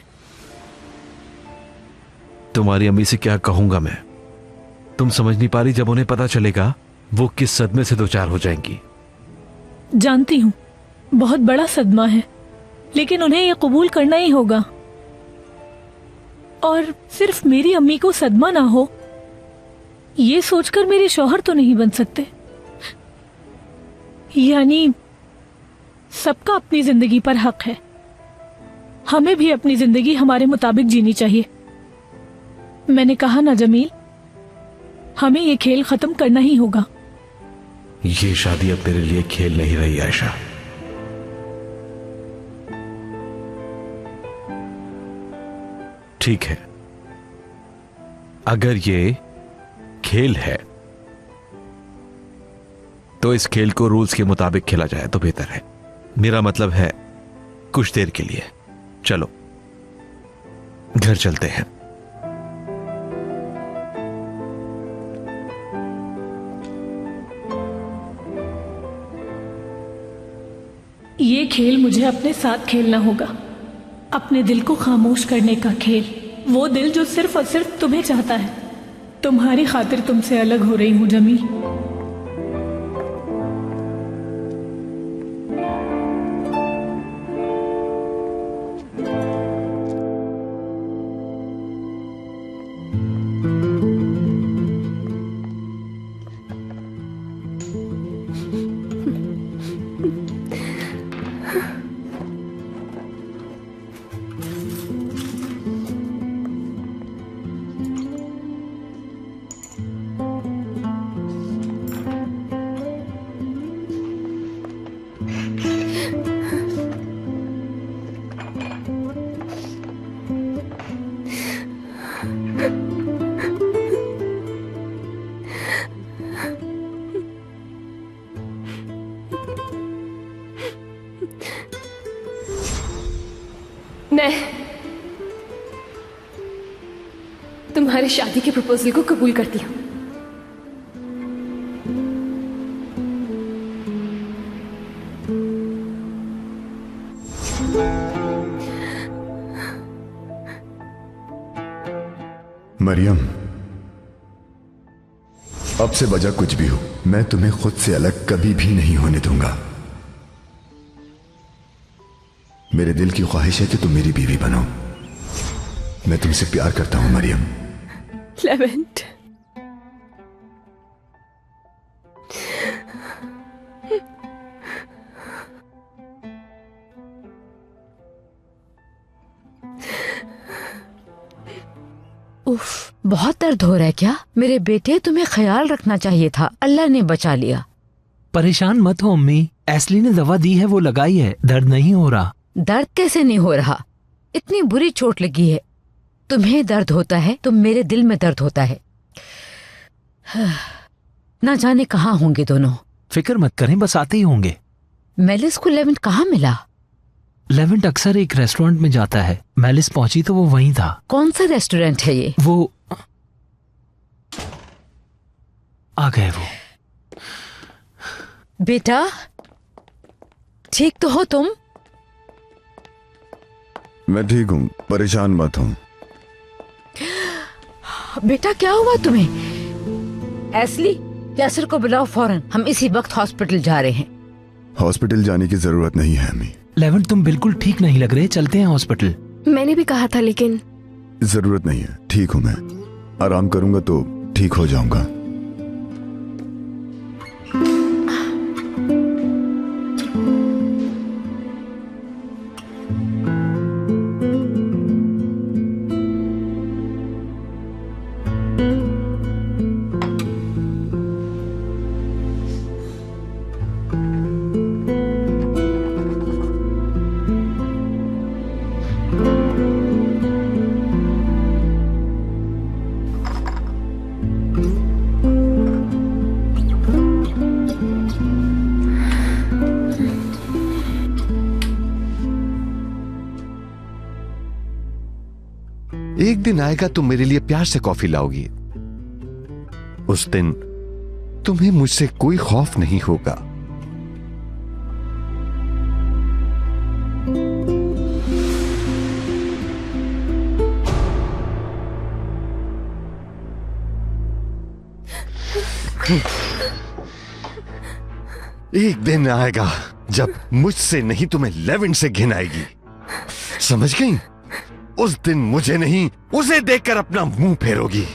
Speaker 6: तुम्हारी अम्मी से क्या कहूंगा मैं? तुम समझ नहीं पा रही, जब उन्हें पता चलेगा वो किस सदमे से दो चार हो जाएंगी।
Speaker 7: जानती हूँ, बहुत बड़ा सदमा है, लेकिन उन्हें यह कबूल करना ही होगा। और सिर्फ मेरी अम्मी को सदमा ना हो, ये सोचकर मेरे शौहर तो नहीं बन सकते। यानी सबका अपनी जिंदगी पर हक है। हमें भी अपनी जिंदगी हमारे मुताबिक जीनी चाहिए। मैंने कहा ना जमील, हमें ये खेल खत्म करना ही होगा।
Speaker 6: ये शादी अब तेरे लिए खेल नहीं रही आयशा। ठीक है, अगर ये खेल है तो इस खेल को रूल्स के मुताबिक खेला जाए तो बेहतर है। मेरा मतलब है कुछ देर के लिए। चलो घर चलते हैं।
Speaker 7: ये खेल मुझे अपने साथ खेलना होगा, अपने दिल को खामोश करने का खेल। वो दिल जो सिर्फ और सिर्फ तुम्हें चाहता है। तुम्हारी खातिर तुमसे अलग हो रही हूं जमील।
Speaker 13: तुम्हारी शादी के प्रपोजल को कबूल करती हूँ।
Speaker 3: मरियम, अब से वजह कुछ भी हो, मैं तुम्हें खुद से अलग कभी भी नहीं होने दूंगा। मेरे दिल की ख्वाहिश है कि तुम मेरी बीवी बनो। मैं तुमसे प्यार करता हूं मरियम।
Speaker 2: लेवेंट,
Speaker 8: उफ, बहुत दर्द हो रहा है क्या? मेरे बेटे, तुम्हें ख्याल रखना चाहिए था, अल्लाह ने बचा लिया।
Speaker 10: परेशान मत हो अम्मी, एस्ली ने दवा दी है, वो लगाई है, दर्द नहीं हो रहा।
Speaker 8: दर्द कैसे नहीं हो रहा? इतनी बुरी चोट लगी है। तुम्हें दर्द होता है तो मेरे दिल में दर्द होता है। ना जाने कहाँ होंगे दोनों।
Speaker 10: फिक्र मत करें, बस आते ही होंगे।
Speaker 8: मेलिस को लेवेंट कहाँ मिला?
Speaker 10: लेवेंट अक्सर एक रेस्टोरेंट में जाता है। मेलिस पहुंची तो वो वहीं था।
Speaker 8: कौन सा रेस्टोरेंट है ये?
Speaker 10: वो आ गए। वो
Speaker 8: बेटा, ठीक तो हो तुम?
Speaker 3: मैं ठीक हूं, परेशान मत हो।
Speaker 8: बेटा क्या हुआ तुम्हें? एस्ली, यासिर को बुलाओ फौरन, हम इसी वक्त हॉस्पिटल जा रहे हैं।
Speaker 3: हॉस्पिटल जाने की जरूरत नहीं है अम्मी।
Speaker 10: लेवेंट, तुम बिल्कुल ठीक नहीं लग रहे, चलते हैं हॉस्पिटल।
Speaker 2: मैंने भी कहा था लेकिन
Speaker 3: जरूरत नहीं है, ठीक हूं मैं। आराम करूंगा तो ठीक हो जाऊंगा।
Speaker 12: एक दिन आएगा तुम मेरे लिए प्यार से कॉफी लाओगी। उस दिन तुम्हें मुझसे कोई खौफ नहीं होगा। एक दिन आएगा जब मुझसे नहीं तुम्हें लेवेंट से घिन आएगी, समझ गई? उस दिन मुझे नहीं, उसे देखकर अपना मुंह फेरोगी।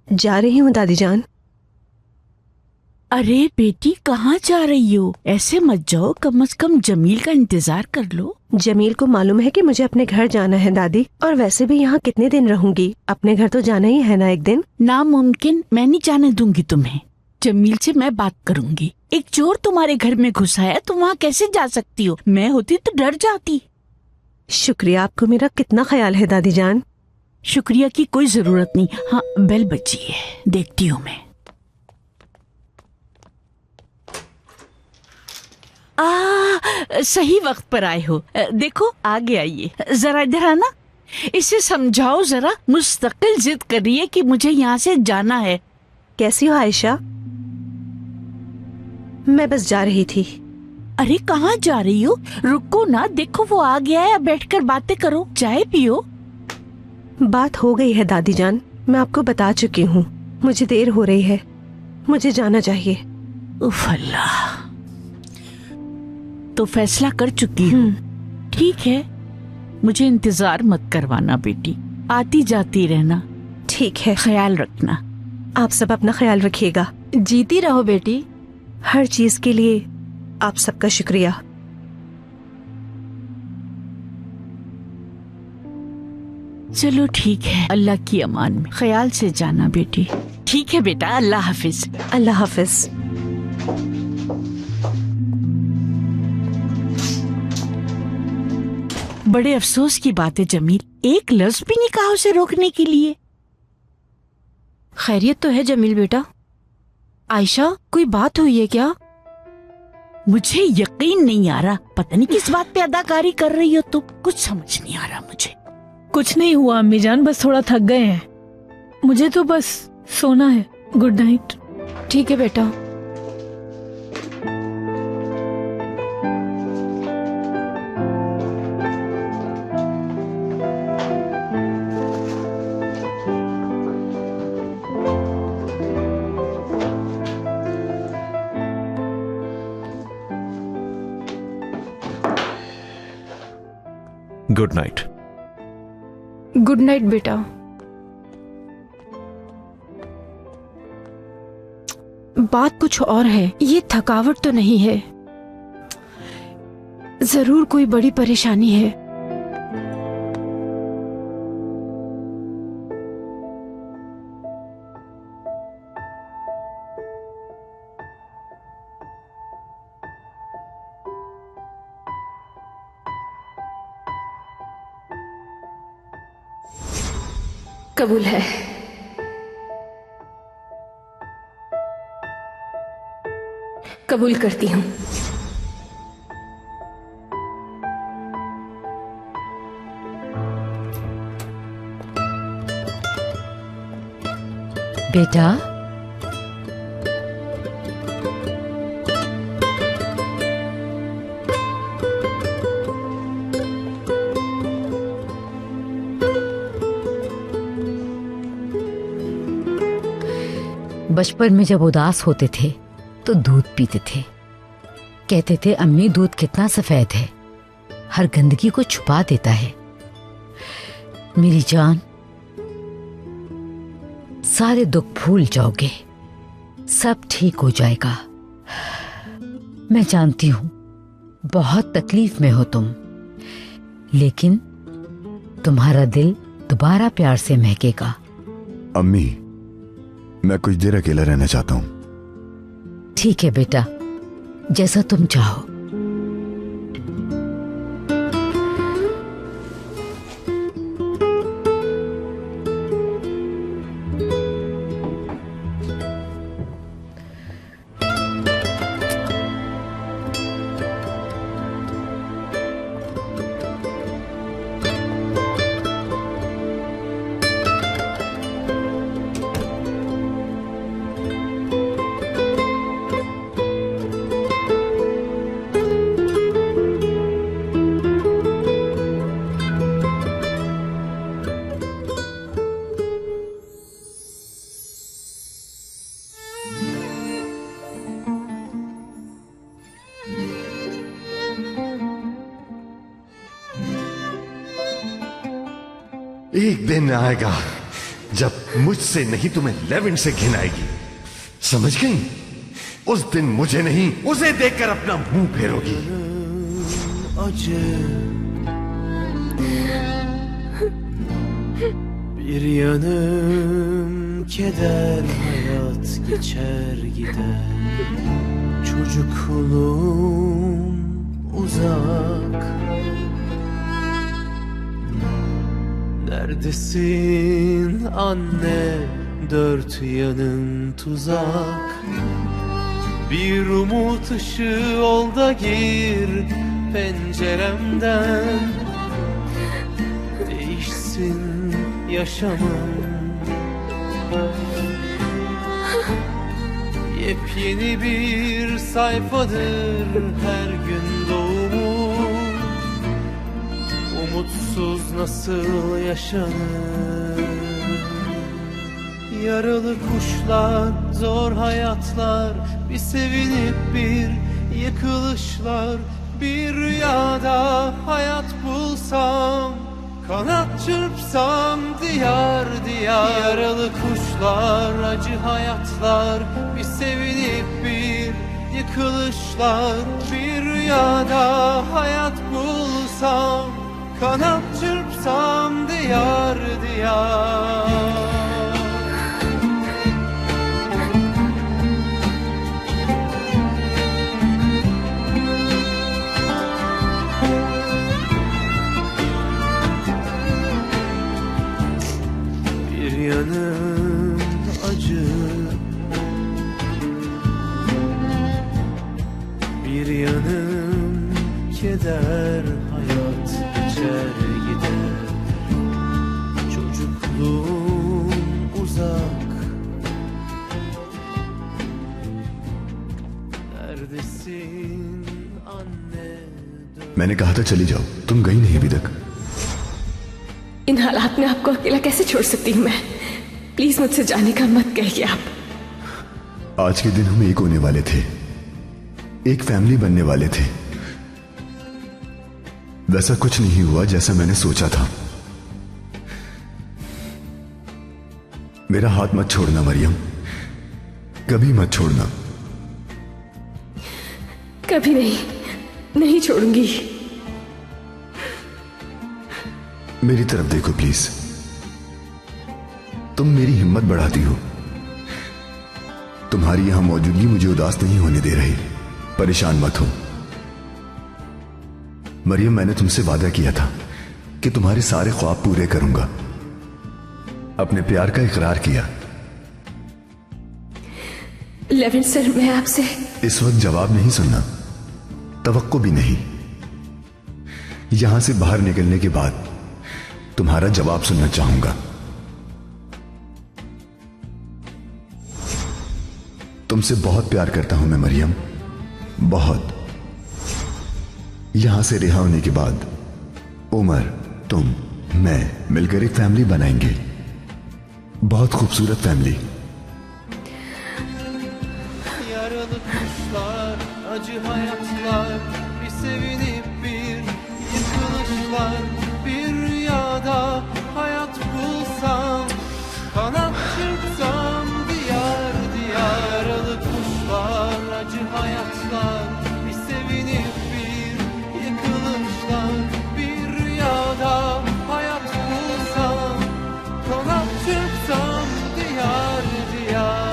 Speaker 4: जा रही हूँ दादी जान।
Speaker 18: अरे बेटी, कहाँ जा रही हो? ऐसे मत जाओ, कम से कम जमील का इंतजार कर लो।
Speaker 4: जमील को मालूम है कि मुझे अपने घर जाना है दादी, और वैसे भी यहाँ कितने दिन रहूंगी? अपने घर तो जाना ही है ना एक दिन।
Speaker 18: नामुमकिन, मैं नहीं जाने दूंगी तुम्हें। जमील से मैं बात करूंगी। एक चोर तुम्हारे घर में घुसा है, तुम वहाँ कैसे जा सकती हो? मैं होती तो डर जाती।
Speaker 4: शुक्रिया, आपको मेरा कितना ख्याल है दादी जान।
Speaker 18: शुक्रिया की कोई जरूरत नहीं। हाँ, बेल बजी है, देखती हूँ मैं। सही वक्त पर आए हो। देखो आ गया ये, जरा इधर आना। इसे समझाओ जरा, मुस्तकिल जिद कर रही है कि मुझे यहाँ से जाना है।
Speaker 4: कैसी हो आयशा? मैं बस जा रही थी।
Speaker 18: अरे कहाँ जा रही हो? रुको ना, देखो वो आ गया है, बैठकर बातें करो, चाय पियो।
Speaker 4: बात हो गई है दादी जान, मैं आपको बता चुकी हूँ। मुझे देर हो रही है, मुझे जाना चाहिए।
Speaker 18: उफ अल्लाह, तो फैसला कर चुकी हूँ। ठीक है, मुझे इंतजार मत करवाना बेटी, आती जाती रहना।
Speaker 4: ठीक है,
Speaker 18: ख्याल रखना।
Speaker 4: आप सब अपना ख्याल रखिएगा।
Speaker 13: जीती रहो बेटी।
Speaker 4: हर चीज के लिए आप सबका शुक्रिया।
Speaker 18: चलो ठीक है, अल्लाह की अमान में ख्याल से जाना बेटी। ठीक है बेटा, अल्लाह हाफिज।
Speaker 4: अल्लाह हाफिज।
Speaker 18: बड़े अफसोस की बात है जमील, एक लफ्ज भी नहीं कहा उसे रोकने के लिए।
Speaker 13: खैरियत तो है जमील बेटा? आयशा, कोई बात हुई है क्या?
Speaker 18: मुझे यकीन नहीं आ रहा, पता नहीं किस बात पे अदाकारी कर रही हो तुम, कुछ समझ नहीं आ रहा मुझे।
Speaker 7: कुछ नहीं हुआ अम्मी जान, बस थोड़ा थक गए हैं। मुझे तो बस सोना है। Good night.
Speaker 13: ठीक है बेटा।
Speaker 6: Good night.
Speaker 2: गुड नाइट बेटा। बात कुछ और है, ये थकावट तो नहीं है, जरूर कोई बड़ी परेशानी है। कबूल है। कबूल करती हूँ।
Speaker 8: बेटा, बचपन में जब उदास होते थे तो दूध पीते थे। कहते थे अम्मी दूध कितना सफेद है, हर गंदगी को छुपा देता है। मेरी जान, सारे दुख भूल जाओगे, सब ठीक हो जाएगा। मैं जानती हूं बहुत तकलीफ में हो तुम, लेकिन तुम्हारा दिल दोबारा प्यार से महकेगा।
Speaker 3: अम्मी, मैं कुछ देर अकेला रहना चाहता हूं।
Speaker 8: ठीक है बेटा, जैसा तुम चाहो।
Speaker 3: एक दिन आएगा जब मुझसे नहीं तुम्हें लेवेंट से घिन आएगी, समझ गई? उस दिन मुझे नहीं, उसे देखकर अपना मुंह फेरोगी।
Speaker 5: Bir yanım keder, hayat geçer gider. Çocukluğum uzak. Neredesin anne, dört yanın tuzak. Bir umut ışığı ol da gir penceremden. Değişsin yaşamım. Yepyeni bir sayfadır her gün doğumum. Umutsuz nasıl yaşanır? Yaralı kuşlar, zor hayatlar, bir sevinip bir yıkılışlar. Bir rüyada hayat bulsam Kanat çırpsam diyar diyar, yaralı kuşlar, acı hayatlar, bir sevinip bir yıkılışlar, bir rüyada hayat bulsam, kanat çırpsam diyar diyar. Bir yanım acı, bir yanım keder, hayat geçer gider. Çocukluğum uzak, neredesin anne?
Speaker 3: मैंने कहा था चली जाओ, तुम गई नहीं अभी तक।
Speaker 2: इन हालात में आपको अकेला कैसे छोड़ सकती हूँ मैं? प्लीज मुझसे जाने का मत कहिए आप।
Speaker 3: आज के दिन हम एक होने वाले थे, एक फैमिली बनने वाले थे। वैसा कुछ नहीं हुआ जैसा मैंने सोचा था। मेरा हाथ मत छोड़ना मरियम, कभी मत छोड़ना।
Speaker 2: कभी नहीं, नहीं छोड़ूंगी।
Speaker 3: मेरी तरफ देखो प्लीज, तुम मेरी हिम्मत बढ़ाती हो। तुम्हारी यहां मौजूदगी मुझे उदास नहीं होने दे रही। परेशान मत हो मरियम, मैंने तुमसे वादा किया था कि तुम्हारे सारे ख्वाब पूरे करूंगा। अपने प्यार का इकरार किया।
Speaker 2: लेविन सर, मैं आपसे
Speaker 3: इस वक्त जवाब नहीं सुनना, तवक्को भी नहीं। यहां से बाहर निकलने के बाद तुम्हारा जवाब सुनना चाहूंगा। तुमसे बहुत प्यार करता हूं मैं मरियम, बहुत। यहां से रिहा होने के बाद उमर, तुम, मैं मिलकर एक फैमिली बनाएंगे, बहुत खूबसूरत family.
Speaker 5: Yaralı kuşlar, acı hayatlar, bir sevinip bir yıkılışlar, bir rüyada hayat bulsam, kanat çırpsam diyar diyar. Yaralı kuşlar, acı hayatlar, bir sevinip bir yıkılışlar, bir rüyada hayat bulsam, kanat çırpsam diyar diyar.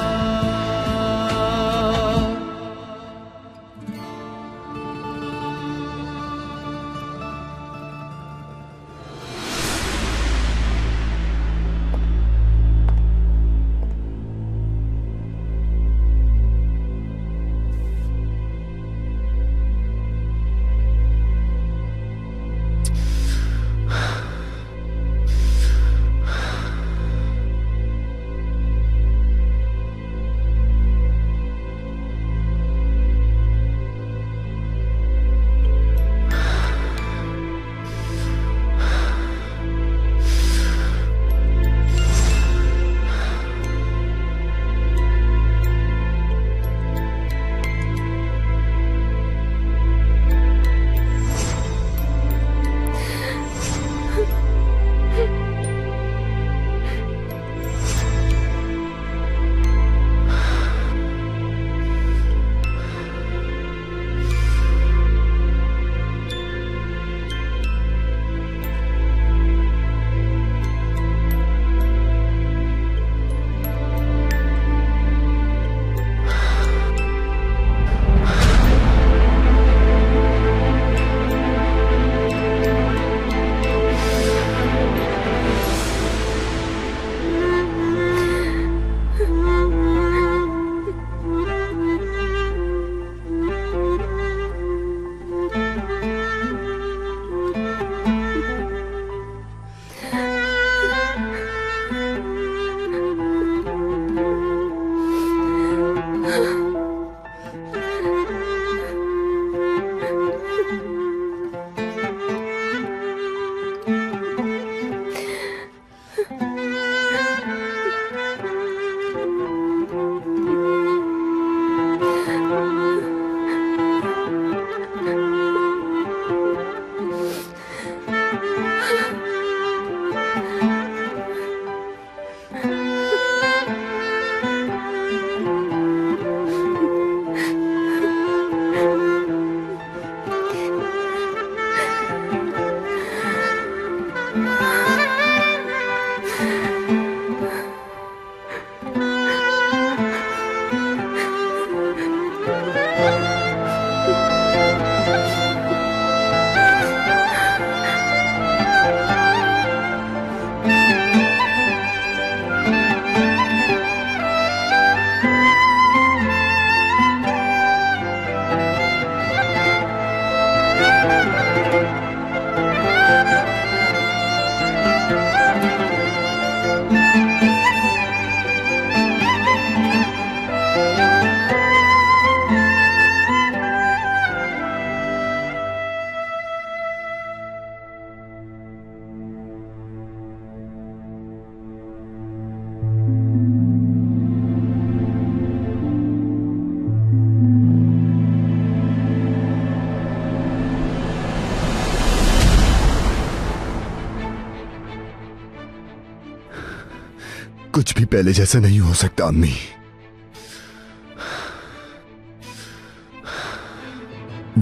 Speaker 3: कुछ भी पहले जैसा नहीं हो सकता अम्मी।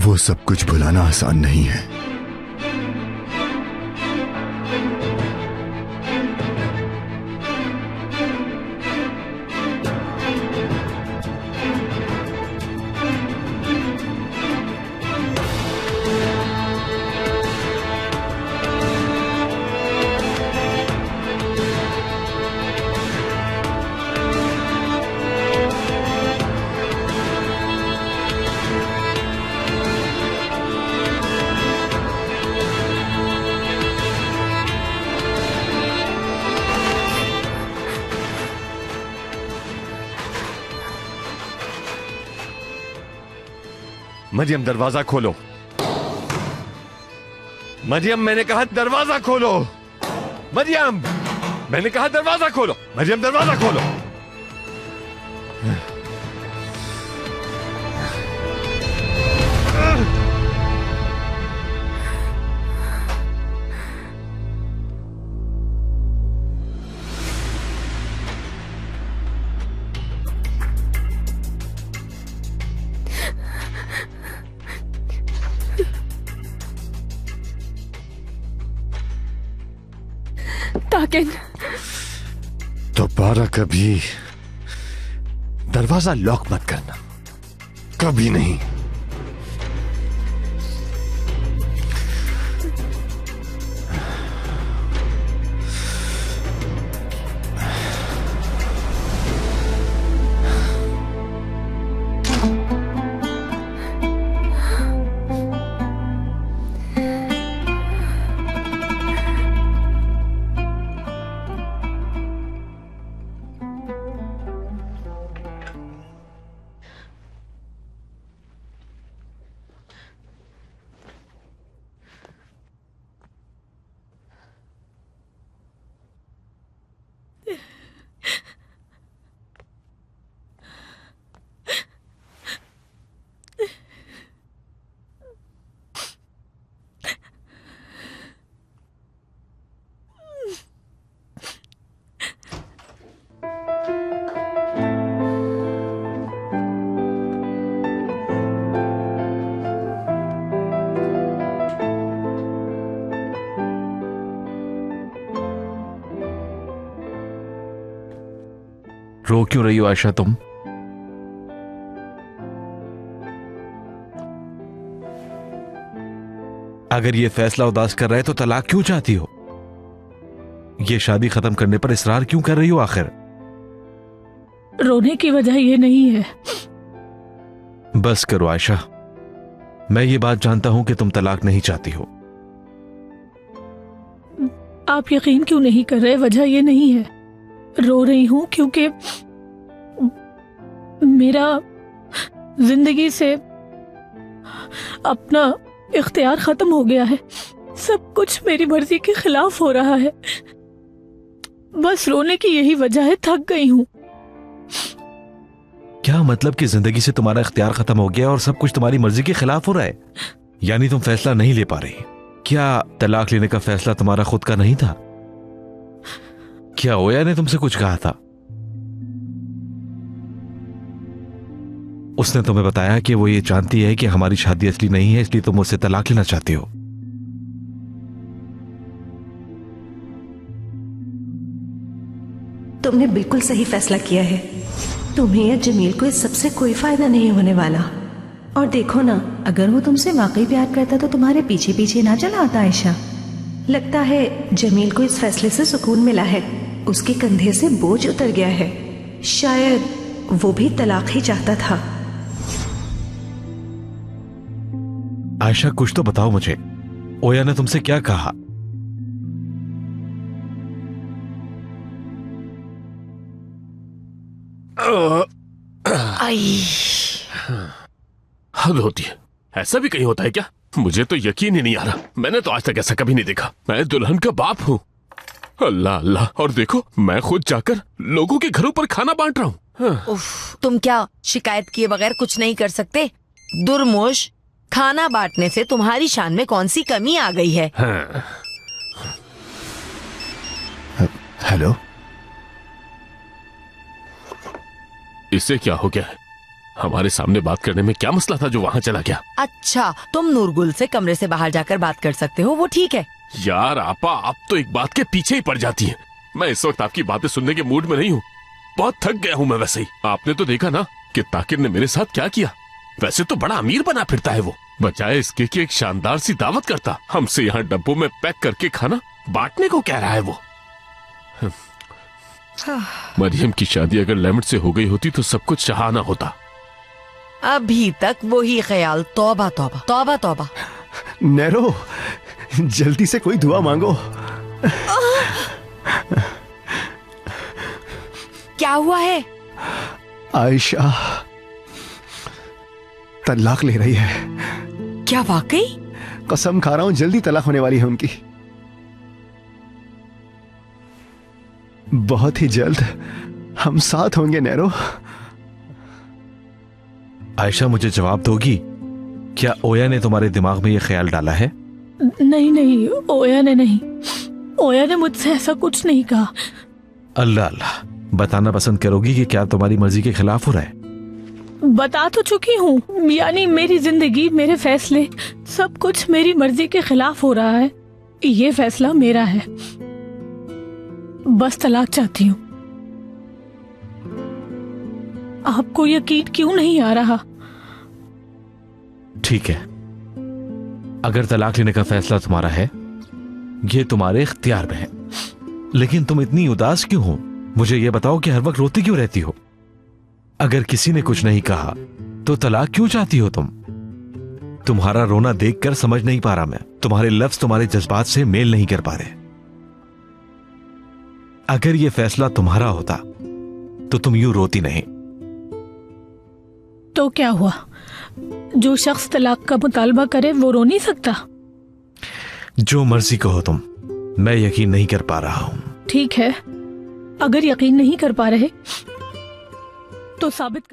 Speaker 3: वो सब कुछ भुलाना आसान नहीं है।
Speaker 12: मरियम दरवाजा खोलो। मरियम मैंने कहा दरवाजा खोलो। मरियम मैंने कहा दरवाजा खोलो। मरियम दरवाजा खोलो।
Speaker 2: ताकिन
Speaker 12: दोबारा कभी दरवाजा लॉक मत करना, कभी नहीं।
Speaker 6: रो क्यों रही हो आयशा तुम? अगर ये फैसला उदास कर रहा है तो तलाक क्यों चाहती हो? ये शादी खत्म करने पर इसरार क्यों कर रही हो आखिर?
Speaker 7: रोने की वजह ये नहीं है।
Speaker 6: बस करो आयशा, मैं ये बात जानता हूं कि तुम तलाक नहीं चाहती हो।
Speaker 7: आप यकीन क्यों नहीं कर रहे? वजह ये नहीं है। रो रही हूं क्योंकि मेरा जिंदगी से अपना इख्तियार खत्म हो गया है। सब कुछ मेरी मर्जी के खिलाफ हो रहा है। बस रोने की यही वजह है। थक गई हूं।
Speaker 6: क्या मतलब कि जिंदगी से तुम्हारा इख्तियार खत्म हो गया और सब कुछ तुम्हारी मर्जी के खिलाफ हो रहा है? यानी तुम फैसला नहीं ले पा रही? क्या तलाक लेने का फैसला तुम्हारा खुद का नहीं था? क्या ओया ने तुमसे कुछ कहा था? उसने तुम्हें बताया कि वो ये जानती है कि हमारी शादी असली नहीं है, इसलिए तुम उससे तलाक लेना चाहती हो।
Speaker 4: तुमने बिल्कुल सही फैसला किया है। तुम्हें या जमील को इस सबसे कोई फायदा नहीं होने वाला। और देखो ना, अगर वो तुमसे वाकई प्यार करता तो तुम्हारे पीछे पीछे ना चला आता आयशा। लगता है जमील को इस फैसले से सुकून मिला है, उसके कंधे से बोझ उतर गया है। शायद वो भी तलाक ही चाहता था।
Speaker 6: आयशा कुछ तो बताओ मुझे, ओया ने तुमसे क्या कहा?
Speaker 15: हद होती है। ऐसा भी कहीं होता है क्या? मुझे तो यकीन ही नहीं आ रहा। मैंने तो आज तक ऐसा कभी नहीं देखा। मैं दुल्हन का बाप हूँ। अल्लाह अल्लाह। और देखो, मैं खुद जाकर लोगों के घरों पर खाना बांट रहा हूँ।
Speaker 14: उफ, तुम क्या शिकायत किए बगैर कुछ नहीं कर सकते? दुर्मोश, खाना बांटने से तुम्हारी शान में कौन सी कमी आ गई है?
Speaker 15: हाँ।
Speaker 17: हेलो,
Speaker 15: इससे क्या हो गया है? हमारे सामने बात करने में क्या मसला था जो वहाँ चला गया?
Speaker 14: अच्छा, तुम नूरगुल से कमरे से बाहर जाकर बात कर सकते हो, वो ठीक है।
Speaker 15: यार आपा, आप तो एक बात के पीछे ही पड़ जाती हैं। मैं इस वक्त आपकी बातें सुनने के मूड में नहीं हूँ। बहुत थक गया हूँ मैं वैसे ही। आपने तो देखा ना कि ताकिर ने मेरे साथ क्या किया। वैसे तो बड़ा अमीर बना फिरता है वो, बजाय इसके कि एक शानदार सी दावत करता, हमसे यहाँ डब्बों में पैक करके खाना बांटने को कह रहा है वो। मरियम की शादी अगर लेमट से हो गई होती तो सब कुछ शहाना होता।
Speaker 14: अभी तक वही ख्याल। तौबा तौबा तौबा तौबा।
Speaker 17: नैरो, जल्दी से कोई दुआ मांगो।
Speaker 14: क्या हुआ है?
Speaker 17: आयशा तलाक ले रही है।
Speaker 14: क्या वाकई?
Speaker 17: कसम खा रहा हूं, जल्दी तलाक होने वाली है उनकी। बहुत ही जल्द हम साथ होंगे नैरो।
Speaker 6: आयशा, मुझे जवाब दोगी, क्या ओया ने तुम्हारे दिमाग में ये ख्याल डाला है?
Speaker 7: नहीं नहीं, ओया ने नहीं। ओया ने मुझसे ऐसा कुछ नहीं कहा।
Speaker 6: अल्लाह अल्लाह, बताना पसंद करोगी कि क्या तुम्हारी मर्जी के खिलाफ हो रहा है?
Speaker 7: बता तो चुकी हूँ, यानी मेरी जिंदगी, मेरे फैसले, सब कुछ मेरी मर्जी के खिलाफ हो रहा है। ये फैसला मेरा है। बस तलाक चाहती हूँ। आपको यकीन क्यों नहीं आ रहा?
Speaker 6: ठीक है, अगर तलाक लेने का फैसला तुम्हारा है, ये तुम्हारे इख्तियार में है, लेकिन तुम इतनी उदास क्यों हो? मुझे ये बताओ कि हर वक्त रोती क्यों रहती हो? अगर किसी ने कुछ नहीं कहा तो तलाक क्यों चाहती हो तुम? तुम्हारा रोना देखकर समझ नहीं पा रहा मैं, तुम्हारे लफ्ज तुम्हारे जज्बात से मेल नहीं कर पा रहे। अगर ये फैसला तुम्हारा होता तो तुम यूं रोती नहीं।
Speaker 7: तो क्या हुआ? जो शख्स तलाक का मुतालबा करे वो रो नहीं सकता?
Speaker 6: जो मर्जी कहो तुम, मैं यकीन नहीं कर पा रहा हूं।
Speaker 7: ठीक है, अगर यकीन नहीं कर पा रहे तो साबित